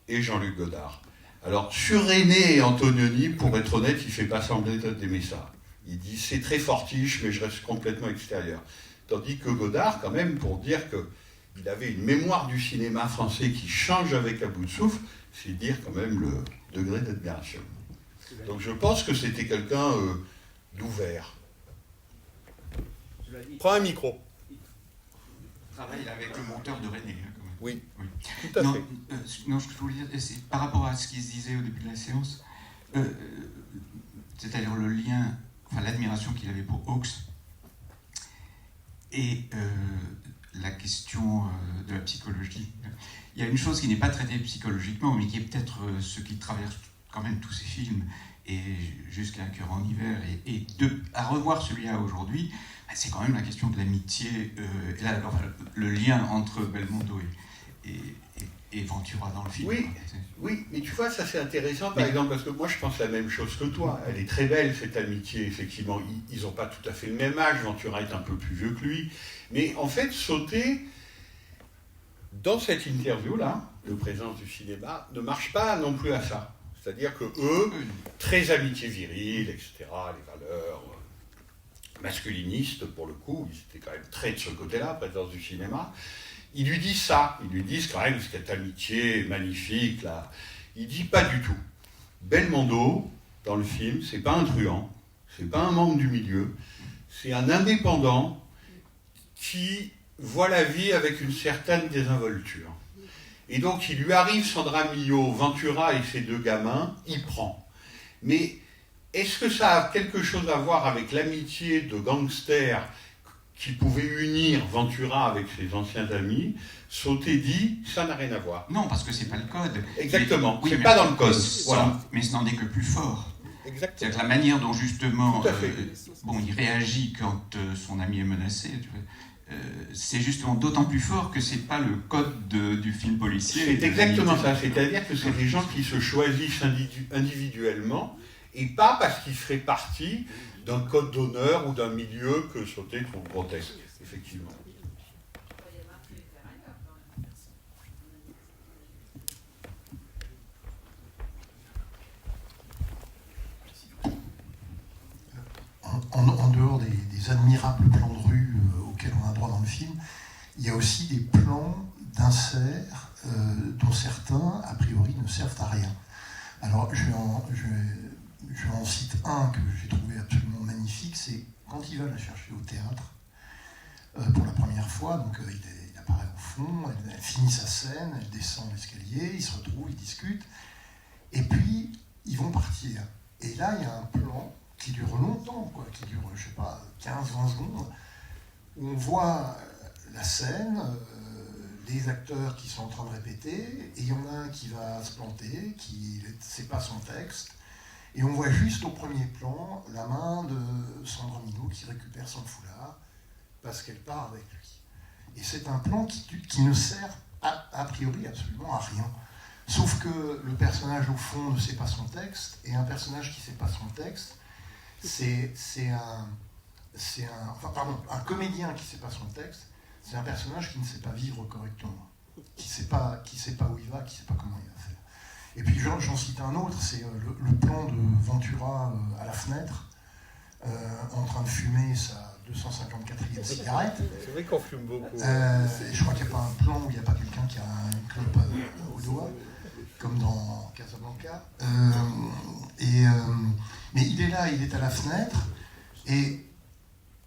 et Jean-Luc Godard. Alors, sur Resnais et Antonioni, pour être honnête, il ne fait pas sembler d'aimer ça. Il dit, c'est très fortiche, mais je reste complètement extérieur. Tandis que Godard, quand même, pour dire qu'il avait une mémoire du cinéma français qui change avec À bout de souffle, c'est dire quand même le degré d'admiration. Donc je pense que c'était quelqu'un d'ouvert. Prends un micro. Il travaille avec le monteur de Resnais, hein, quand même. Oui, oui. Tout à fait. Non, ce que je voulais dire, c'est par rapport à ce qui se disait au début de la séance, c'est-à-dire le lien, enfin l'admiration qu'il avait pour Hawks, et la question de la psychologie. Il y a une chose qui n'est pas traitée psychologiquement, mais qui est peut-être ce qui traverse quand même tous ces films, et jusqu'à Un cœur en hiver, et à revoir celui-là aujourd'hui, c'est quand même la question de l'amitié, et là, enfin, le lien entre Belmondo et Ventura dans le film. Oui, mais tu vois, ça c'est intéressant, par exemple, parce que moi je pense la même chose que toi. Elle est très belle, cette amitié, effectivement. Ils n'ont pas tout à fait le même âge, Ventura est un peu plus vieux que lui. Mais en fait, Sauté, dans cette interview-là, de présence du cinéma, ne marche pas non plus à ça. C'est-à-dire que eux, très amitié virile, etc., les valeurs masculinistes, pour le coup, ils étaient quand même très de ce côté-là, présence du cinéma. Ils lui disent ça, ils lui disent quand même cette amitié magnifique, là. Il dit pas du tout. Belmondo, dans le film, c'est pas un truand, c'est pas un membre du milieu, c'est un indépendant qui voit la vie avec une certaine désinvolture. Et donc, il lui arrive Sandra Millot, Ventura et ses deux gamins, il prend. Mais est-ce que ça a quelque chose à voir avec l'amitié de gangster qui pouvait unir Ventura avec ses anciens amis? Sauté dit, ça n'a rien à voir. Non, parce que c'est pas le code. Exactement, c'est pas dans le code. Voilà. Mais ce n'en est que plus fort. Exactement. C'est-à-dire que la manière dont justement, Bon, il réagit quand son ami est menacé, c'est justement d'autant plus fort que c'est pas le code du film policier. C'est exactement ça, c'est-à-dire que c'est des gens qui se choisissent individuellement et pas parce qu'ils feraient partie d'un code d'honneur ou d'un milieu que Sauté trouve grotesque, effectivement. En dehors des admirables plans de rue auxquels on a droit dans le film, il y a aussi des plans d'inserts dont certains, a priori, ne servent à rien. Alors, je en cite un que j'ai trouvé absolument magnifique, c'est quand il va la chercher au théâtre, pour la première fois, donc il apparaît au fond, elle finit sa scène, elle descend l'escalier, ils se retrouvent, ils discutent, et puis ils vont partir. Et là, il y a un plan qui dure longtemps, qui dure, je sais pas, 15-20 secondes, où on voit la scène, les acteurs qui sont en train de répéter, et il y en a un qui va se planter, qui ne sait pas son texte, et on voit juste au premier plan la main de Sandra Millot qui récupère son foulard, parce qu'elle part avec lui. Et c'est un plan qui ne sert a priori absolument à rien. Sauf que le personnage au fond ne sait pas son texte, et un personnage qui ne sait pas son texte, c'est un comédien qui ne sait pas son texte, C'est un personnage qui ne sait pas vivre correctement, qui ne sait pas où il va, qui ne sait pas comment il va faire. Et puis j'en cite un autre, c'est le plan de Ventura à la fenêtre, en train de fumer sa 254e cigarette. C'est vrai qu'on fume beaucoup. Je crois qu'il n'y a pas un plan où il n'y a pas quelqu'un qui a une clope au doigt, comme dans Casablanca. Mais il est là, il est à la fenêtre, et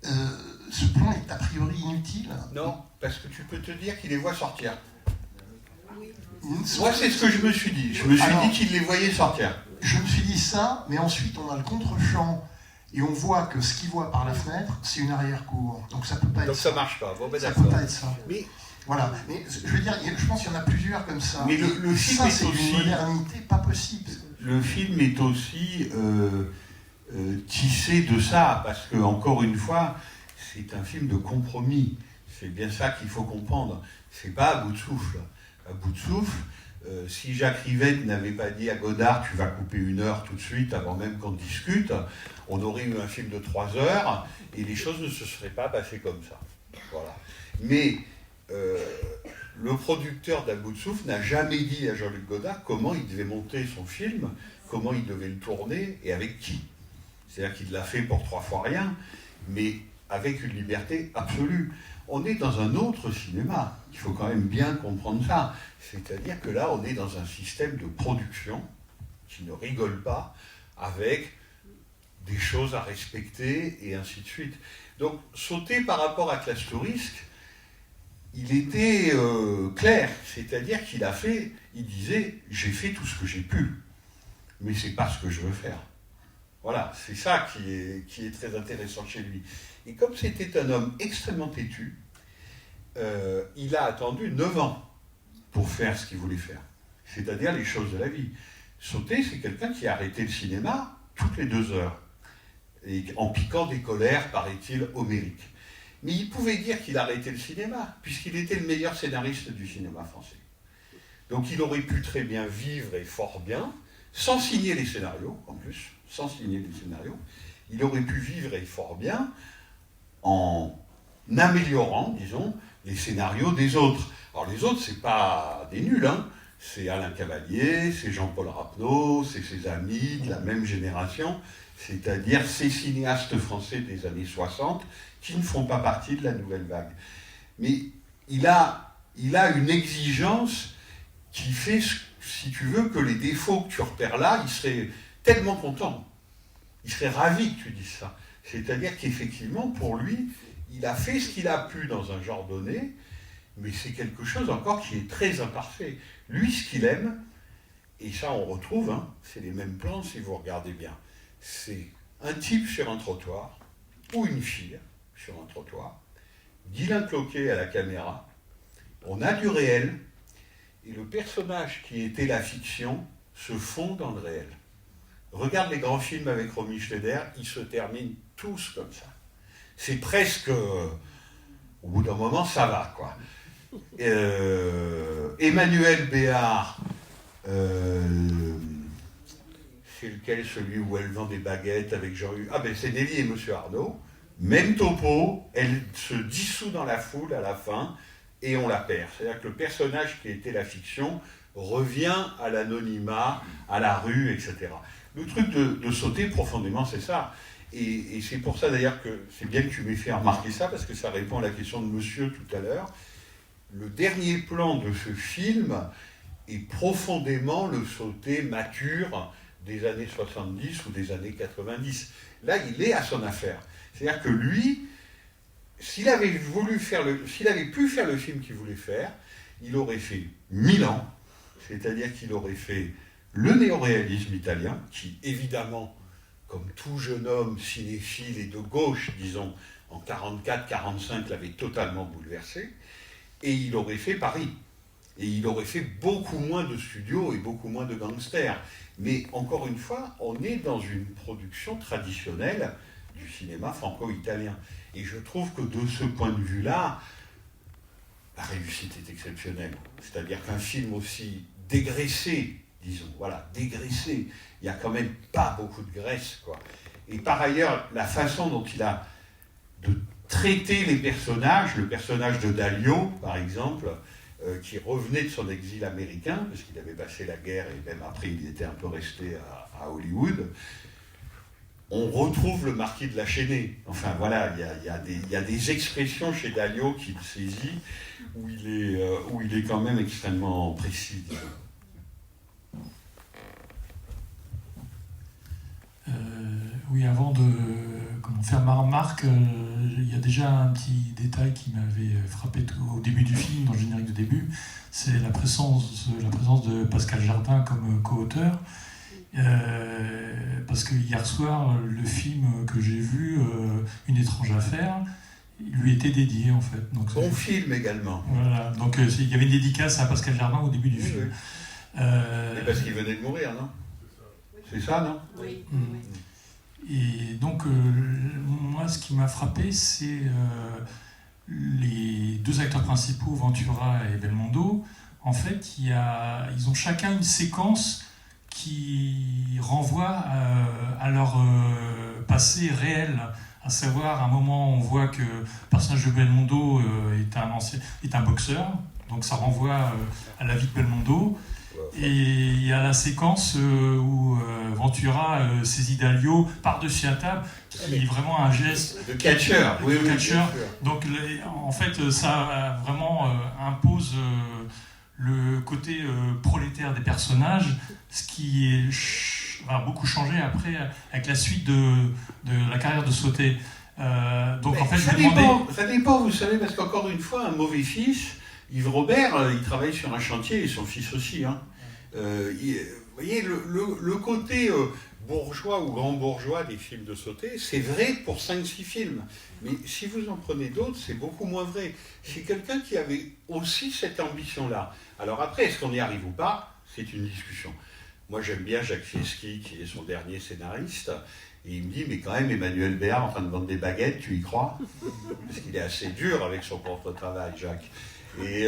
ce plan est a priori inutile. Non, parce que tu peux te dire qu'il les voit sortir. Moi, c'est ce que je me suis dit. Je me suis dit qu'il les voyait sortir. Je me suis dit ça, mais ensuite on a le contre-champ et on voit que ce qu'il voit par la fenêtre, c'est une arrière-cour. Donc ça peut pas être Donc ça. ça marche pas. Bon, ben Ça d'accord. peut pas être ça. Mais voilà. Mais je veux dire, je pense qu'il y en a plusieurs comme ça. Mais le film ça, est c'est aussi une modernité pas possible. le film est aussi tissé de ça, parce que encore une fois, c'est un film de compromis. C'est bien ça qu'il faut comprendre. C'est pas à bout de souffle. À bout de souffle, si Jacques Rivette n'avait pas dit à Godard tu vas couper 1 heure tout de suite avant même qu'on discute, on aurait eu un film de 3 heures et les choses ne se seraient pas passées comme ça. Voilà. Mais le producteur d'À bout de souffle n'a jamais dit à Jean-Luc Godard comment il devait monter son film, comment il devait le tourner et avec qui. C'est-à-dire qu'il l'a fait pour 3 fois rien, mais avec une liberté absolue. On est dans un autre cinéma, il faut quand même bien comprendre ça. C'est-à-dire que là, on est dans un système de production qui ne rigole pas, avec des choses à respecter et ainsi de suite. Donc, sauter par rapport à Classe Touriste, il était clair, c'est-à-dire qu'il disait « j'ai fait tout ce que j'ai pu, mais c'est pas ce que je veux faire ». Voilà, c'est ça qui est très intéressant chez lui. Et comme c'était un homme extrêmement têtu, il a attendu 9 ans pour faire ce qu'il voulait faire, c'est-à-dire les choses de la vie. Sauter, c'est quelqu'un qui a arrêté le cinéma toutes les 2 heures, et en piquant des colères, paraît-il, homériques. Mais il pouvait dire qu'il arrêtait le cinéma, puisqu'il était le meilleur scénariste du cinéma français. Donc il aurait pu très bien vivre, et fort bien, sans signer les scénarios, en plus, sans signer les scénarios, il aurait pu vivre, et fort bien, en améliorant, disons, les scénarios des autres. Alors les autres, c'est pas des nuls, hein. C'est Alain Cavalier, c'est Jean-Paul Rapneau, c'est ses amis de la même génération, c'est-à-dire ces cinéastes français des années 60 qui ne font pas partie de la nouvelle vague. Mais il a une exigence qui fait, si tu veux, que les défauts que tu repères là, il serait tellement content. Il serait ravi que tu dises ça. C'est-à-dire qu'effectivement, pour lui, il a fait ce qu'il a pu dans un genre donné, mais c'est quelque chose encore qui est très imparfait. Lui, ce qu'il aime, et ça on retrouve, hein, c'est les mêmes plans si vous regardez bien. C'est un type sur un trottoir, ou une fille sur un trottoir, Guylain Cloquet à la caméra, on a du réel, et le personnage qui était la fiction se fond dans le réel. Regarde les grands films avec Romy Schneider, ils se terminent tous comme ça. C'est presque... au bout d'un moment, ça va, quoi. Emmanuel Béard, c'est lequel, celui où elle vend des baguettes avec Jean-Hugues? Ah ben c'est Nelly et Monsieur Arnaud. Même topo, elle se dissout dans la foule à la fin et on la perd. C'est-à-dire que le personnage qui était la fiction revient à l'anonymat, à la rue, etc. Le truc de sauter profondément, c'est ça. Et c'est pour ça d'ailleurs que c'est bien que tu m'aies fait remarquer ça, parce que ça répond à la question de monsieur tout à l'heure. Le dernier plan de ce film est profondément le sauté mature des années 70 ou des années 90. Là, il est à son affaire. C'est-à-dire que lui, s'il avait pu faire le film qu'il voulait faire, il aurait fait Milan, c'est-à-dire qu'il aurait fait le néoréalisme italien, qui évidemment, comme tout jeune homme cinéphile et de gauche, disons, en 44-45, l'avait totalement bouleversé, et il aurait fait Paris. Et il aurait fait beaucoup moins de studios et beaucoup moins de gangsters. Mais encore une fois, on est dans une production traditionnelle du cinéma franco-italien. Et je trouve que de ce point de vue-là, la réussite est exceptionnelle. C'est-à-dire qu'un film aussi dégraissé, disons, voilà, dégraissé, il n'y a quand même pas beaucoup de graisse, quoi. Et par ailleurs, la façon dont il a de traiter les personnages, le personnage de Dalio, par exemple, qui revenait de son exil américain, parce qu'il avait passé la guerre et même après il était un peu resté à Hollywood. On retrouve le marquis de la Chênaie. Enfin voilà, il y a des expressions chez Dalio qu'il saisit où il est quand même extrêmement précis. Oui, avant de faire ma remarque, il y a déjà un petit détail qui m'avait frappé au début du film, dans le générique de début, c'est la présence de Pascal Jardin comme co-auteur. Parce que hier soir, le film que j'ai vu, Une étrange affaire, il lui était dédié en fait. Donc, bon film également. Voilà, donc il y avait une dédicace à Pascal Jardin au début du film. Oui. Mais parce qu'il venait de mourir, non? C'est ça, non? Oui. Et donc, moi, ce qui m'a frappé, c'est les deux acteurs principaux, Ventura et Belmondo. En fait, ils ont chacun une séquence qui renvoie à leur passé réel. À savoir, à un moment, on voit que le personnage de Belmondo est un boxeur, donc ça renvoie à la vie de Belmondo. Et il y a la séquence où Ventura saisit Dalio par-dessus la table, qui est vraiment un geste de catcheur. Oui, catcheur. Donc en fait, ça vraiment impose le côté prolétaire des personnages, ce qui va beaucoup changer après avec la suite de la carrière de Sauté. Donc en fait, ça dépend, vous savez, parce qu'encore une fois, un mauvais fils, Yves Robert, il travaille sur un chantier, et son fils aussi. Hein. Vous voyez, le côté bourgeois ou grand bourgeois des films de Sauté, c'est vrai pour 5-6 films. Mais si vous en prenez d'autres, c'est beaucoup moins vrai. C'est quelqu'un qui avait aussi cette ambition-là. Alors après, est-ce qu'on y arrive ou pas? C'est une discussion. Moi, j'aime bien Jacques Fieschi, qui est son dernier scénariste. Et il me dit, mais quand même, Emmanuel Béard en train de vendre des baguettes, tu y crois? Parce qu'il est assez dur avec son propre travail, Jacques. Et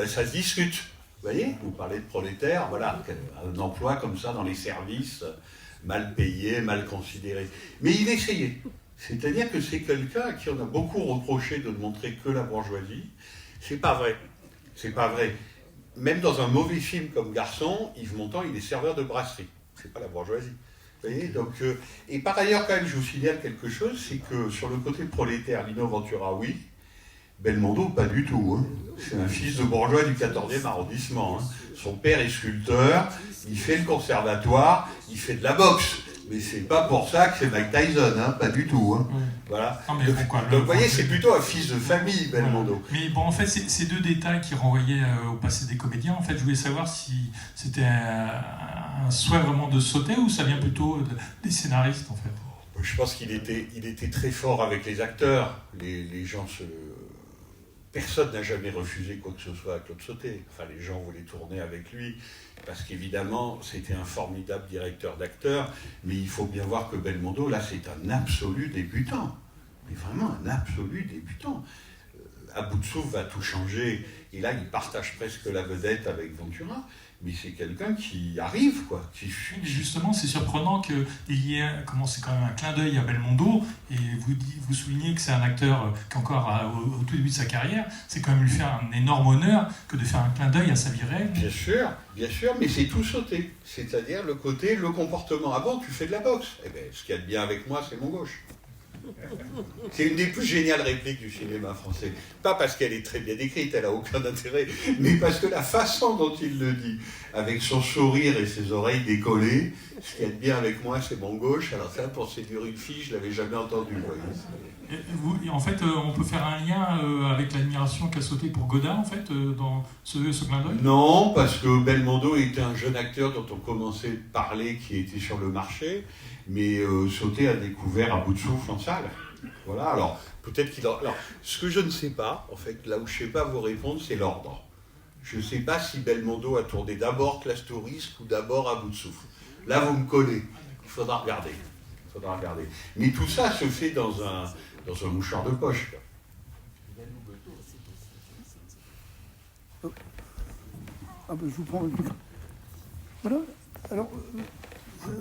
ça se discute. Vous voyez, vous parlez de prolétaires, voilà, un emploi comme ça dans les services, mal payé, mal considéré. Mais il essayait. C'est-à-dire que c'est quelqu'un à qui on a beaucoup reproché de ne montrer que la bourgeoisie. C'est pas vrai. C'est pas vrai. Même dans un mauvais film comme Garçon, Yves Montand, il est serveur de brasserie. C'est pas la bourgeoisie. Vous voyez, donc, et par ailleurs, quand même, je vous signale quelque chose, c'est que sur le côté prolétaire, Lino Ventura, oui. Belmondo, pas du tout. Hein. C'est un fils de bourgeois du 14e arrondissement. Hein. Son père est sculpteur, il fait le conservatoire, il fait de la boxe. Mais c'est pas pour ça que c'est Mike Tyson, hein, pas du tout. Hein. Voilà. Non, mais donc vous voyez, c'est plutôt un fils de famille, Belmondo. Voilà. Mais bon, en fait, ces deux détails qui renvoyaient au passé des comédiens, en fait, je voulais savoir si c'était un souhait vraiment de Sauté ou ça vient plutôt des scénaristes, en fait. Je pense qu'il était très fort avec les acteurs. Les gens Personne n'a jamais refusé quoi que ce soit à Claude Sauté. Enfin, les gens voulaient tourner avec lui, parce qu'évidemment, c'était un formidable directeur d'acteurs, mais il faut bien voir que Belmondo, là, c'est un absolu débutant. Mais vraiment un absolu débutant. À bout de souffle va tout changer, et là, il partage presque la vedette avec Ventura, mais c'est quelqu'un qui arrive, quoi. Mais justement, c'est surprenant qu'il y ait c'est quand même un clin d'œil à Belmondo, et vous soulignez que c'est un acteur qui est encore au tout début de sa carrière, c'est quand même lui faire un énorme honneur que de faire un clin d'œil à sa vie réelle. Bien sûr, mais c'est tout Sauté. C'est-à-dire le côté, le comportement. Ah bon, tu fais de la boxe? Eh bien, ce qu'il y a de bien avec moi, c'est mon gauche. C'est une des plus géniales répliques du cinéma français. Pas parce qu'elle est très bien écrite, elle n'a aucun intérêt, mais parce que la façon dont il le dit, avec son sourire et ses oreilles décollées, ce qu'il y a de bien avec moi, c'est mon gauche. Alors ça, pour séduire une fille, je ne l'avais jamais entendu. En fait, on peut faire un lien avec l'admiration qu'a Sauté pour Godard, en fait, dans ce clin d'œil? Non, parce que Belmondo était un jeune acteur dont on commençait à parler, qui était sur le marché, mais Sauté a découvert à bout de souffle en salle. Voilà, alors peut-être qu'il... Alors, ce que je ne sais pas, en fait, là où je ne sais pas vous répondre, c'est l'ordre. Je ne sais pas si Belmondo a tourné d'abord Classe Touriste ou d'abord à bout de souffle. Là, vous me collez. Il faudra regarder. Mais tout ça se fait dans un mouchoir de poche. Je vous prends le micro. Voilà. Alors,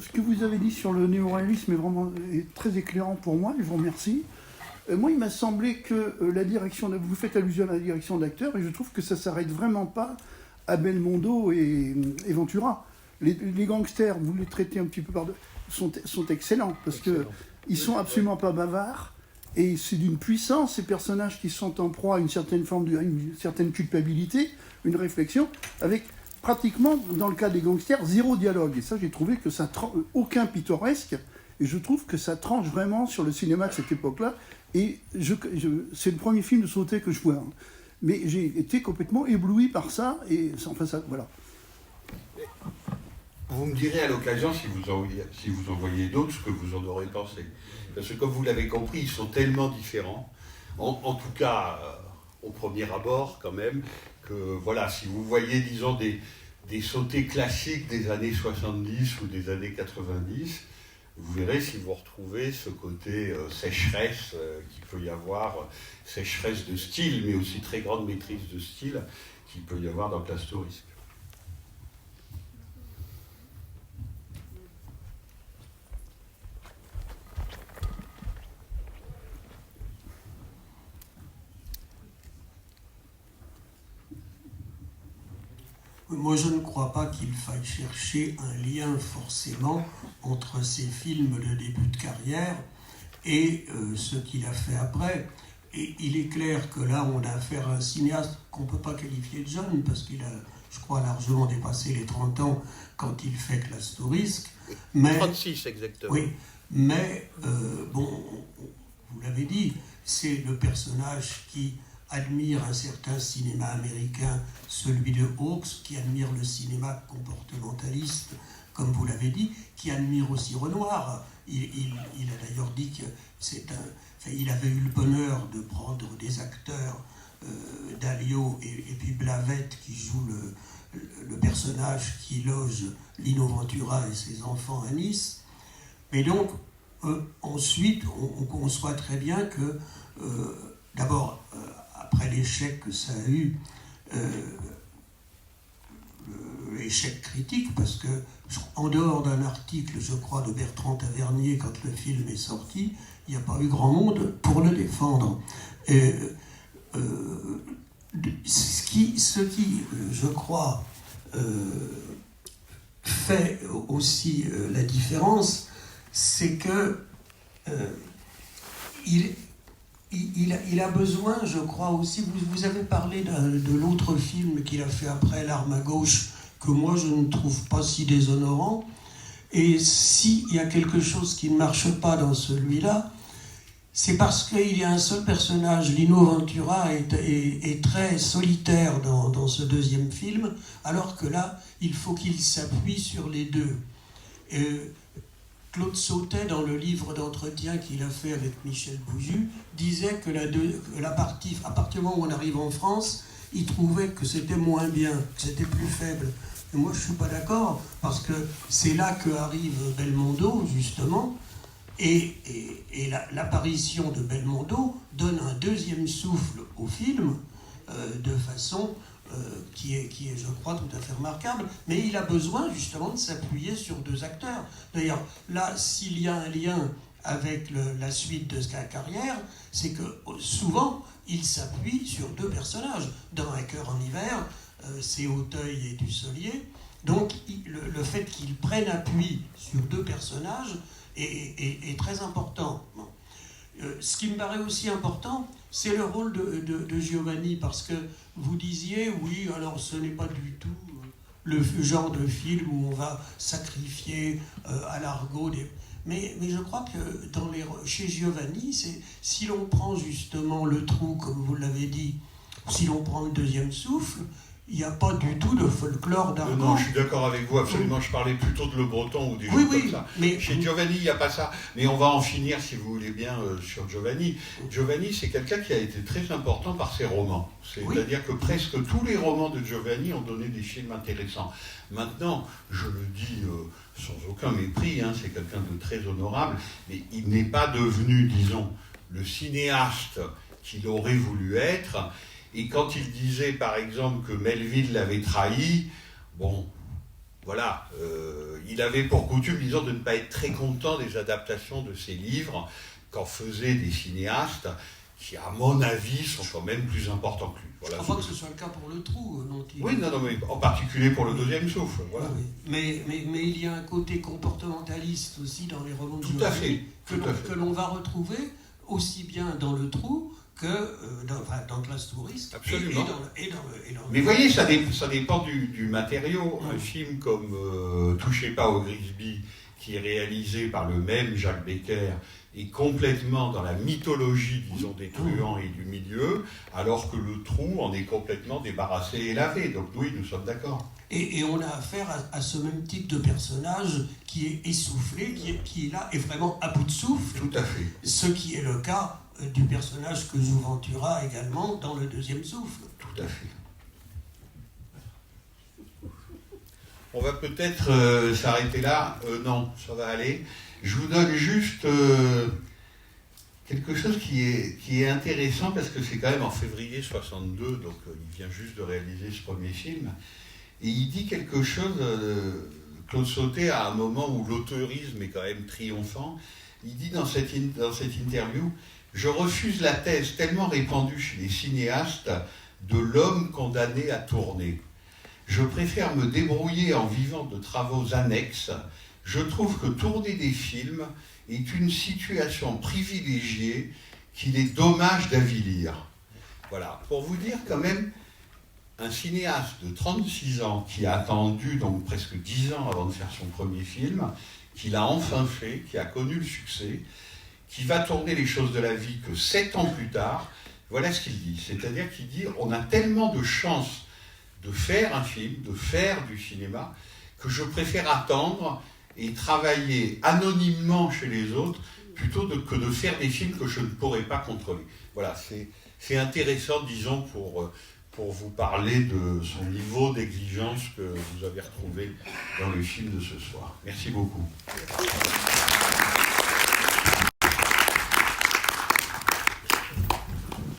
ce que vous avez dit sur le néo-réalisme est très éclairant pour moi, et je vous remercie. Moi, il m'a semblé que la direction, vous faites allusion à la direction d'acteur, et je trouve que ça ne s'arrête vraiment pas à Belmondo et Ventura. Les gangsters, vous les traitez un petit peu sont excellents, parce qu'ils sont absolument pas bavards, et c'est d'une puissance, ces personnages qui sont en proie à une certaine culpabilité, une réflexion, avec pratiquement, dans le cas des gangsters, zéro dialogue. Et ça, j'ai trouvé que ça aucun pittoresque, et je trouve que ça tranche vraiment sur le cinéma de cette époque-là. Et c'est le premier film de Sauté que je vois. Hein. Mais j'ai été complètement ébloui par ça, et enfin ça, voilà. Vous me direz à l'occasion, si vous en voyez d'autres, ce que vous en aurez pensé. Parce que comme vous l'avez compris, ils sont tellement différents, en tout cas au premier abord quand même, que voilà, si vous voyez, disons, des sautés classiques des années 70 ou des années 90, vous verrez si vous retrouvez ce côté sécheresse qu'il peut y avoir, sécheresse de style, mais aussi très grande maîtrise de style qu'il peut y avoir dans Classe Touriste. Moi, je ne crois pas qu'il faille chercher un lien forcément entre ses films de début de carrière et ce qu'il a fait après. Et il est clair que là, on a affaire à un cinéaste qu'on ne peut pas qualifier de jeune, parce qu'il a, je crois, largement dépassé les 30 ans quand il fait Classe Touriste. Mais, 36 exactement. Oui, mais bon, vous l'avez dit, c'est le personnage qui admire un certain cinéma américain, celui de Hawks, qui admire le cinéma comportementaliste, comme vous l'avez dit, qui admire aussi Renoir. Il a d'ailleurs dit que il avait eu le bonheur de prendre des acteurs, Dalio et puis Blavette, qui joue le personnage qui loge Lino Ventura et ses enfants à Nice. Mais donc, ensuite, on conçoit très bien que, d'abord, après l'échec que ça a eu, l'échec critique, parce que en dehors d'un article, je crois, de Bertrand Tavernier, quand le film est sorti, il n'y a pas eu grand monde pour le défendre. Ce qui, je crois, fait aussi la différence, c'est que il a besoin, je crois aussi, vous avez parlé de l'autre film qu'il a fait après, L'Arme à gauche, que moi je ne trouve pas si déshonorant. Et s'il y a quelque chose qui ne marche pas dans celui-là, c'est parce qu'il y a un seul personnage, Lino Ventura, est très solitaire dans ce deuxième film, alors que là, il faut qu'il s'appuie sur les deux. Claude Sautet, dans le livre d'entretien qu'il a fait avec Michel Bouju, disait que la partie, à partir du moment où on arrive en France, il trouvait que c'était moins bien, que c'était plus faible. Et moi, je ne suis pas d'accord, parce que c'est là qu'arrive Belmondo, justement, et l'apparition de Belmondo donne un deuxième souffle au film, de façon qui est, je crois, tout à fait remarquable, mais il a besoin justement de s'appuyer sur deux acteurs. D'ailleurs, là, s'il y a un lien avec la suite de sa carrière, c'est que souvent, il s'appuie sur deux personnages. Dans Un cœur en hiver, c'est Auteuil et Dussolier. Donc, le fait qu'il prenne appui sur deux personnages est très important. Bon. Ce qui me paraît aussi important, c'est le rôle de Giovanni, parce que vous disiez, oui, alors ce n'est pas du tout le genre de film où on va sacrifier à l'argot des... Mais je crois que chez Giovanni, si l'on prend justement le trou, comme vous l'avez dit, si l'on prend le deuxième souffle, il n'y a pas du tout de folklore d'argot. Non, je suis d'accord avec vous, absolument. Je parlais plutôt de Le Breton ou des choses comme ça. Mais chez Giovanni, il n'y a pas ça. Mais on va en finir, si vous voulez bien, sur Giovanni. Giovanni, c'est quelqu'un qui a été très important par ses romans. C'est-à-dire que presque tous les romans de Giovanni ont donné des films intéressants. Maintenant, je le dis sans aucun mépris, hein, c'est quelqu'un de très honorable, mais il n'est pas devenu, disons, le cinéaste qu'il aurait voulu être. Et quand il disait, par exemple, que Melville l'avait trahi, bon, voilà, il avait pour coutume, disons, de ne pas être très content des adaptations de ses livres, qu'en faisaient des cinéastes qui, à mon avis, sont quand même plus importants que lui. Voilà, je ne crois pas que ce soit le cas pour Le Trou. Oui, non, mais en particulier pour Le Deuxième Souffle. Voilà. Oui. Mais il y a un côté comportementaliste aussi dans les romans de Giovanni que l'on va retrouver aussi bien dans Le Trou que dans Classe Touriste. Absolument. Et dans mais voyez, ça dépend du matériau. Un film comme Touchez pas au Grisby, qui est réalisé par le même Jacques Becker, est complètement dans la mythologie, disons, des truands et du milieu, alors que Le Trou en est complètement débarrassé et lavé. Donc oui, nous sommes d'accord. Et on a affaire à ce même type de personnage qui est essoufflé, qui là est vraiment à bout de souffle. Tout à fait. Ce qui est le cas du personnage que joue Ventura également dans Le Deuxième Souffle. Tout à fait. On va peut-être s'arrêter là. Non, ça va aller. Je vous donne juste quelque chose qui est intéressant, parce que c'est quand même en février 62, donc il vient juste de réaliser ce premier film. Et il dit quelque chose, Claude Sautet, à un moment où l'auteurisme est quand même triomphant. Il dit dans cette interview: « Je refuse la thèse tellement répandue chez les cinéastes de l'homme condamné à tourner. Je préfère me débrouiller en vivant de travaux annexes. Je trouve que tourner des films est une situation privilégiée qu'il est dommage d'avilir. » Voilà, pour vous dire quand même, un cinéaste de 36 ans qui a attendu donc presque 10 ans avant de faire son premier film, qui l'a enfin fait, qui a connu le succès, qui va tourner Les choses de la vie que 7 ans plus tard, voilà ce qu'il dit. C'est-à-dire qu'il dit: on a tellement de chance de faire un film, de faire du cinéma, que je préfère attendre et travailler anonymement chez les autres plutôt que de faire des films que je ne pourrais pas contrôler. Voilà, c'est intéressant, disons, pour vous parler de son niveau d'exigence que vous avez retrouvé dans le film de ce soir. Merci beaucoup.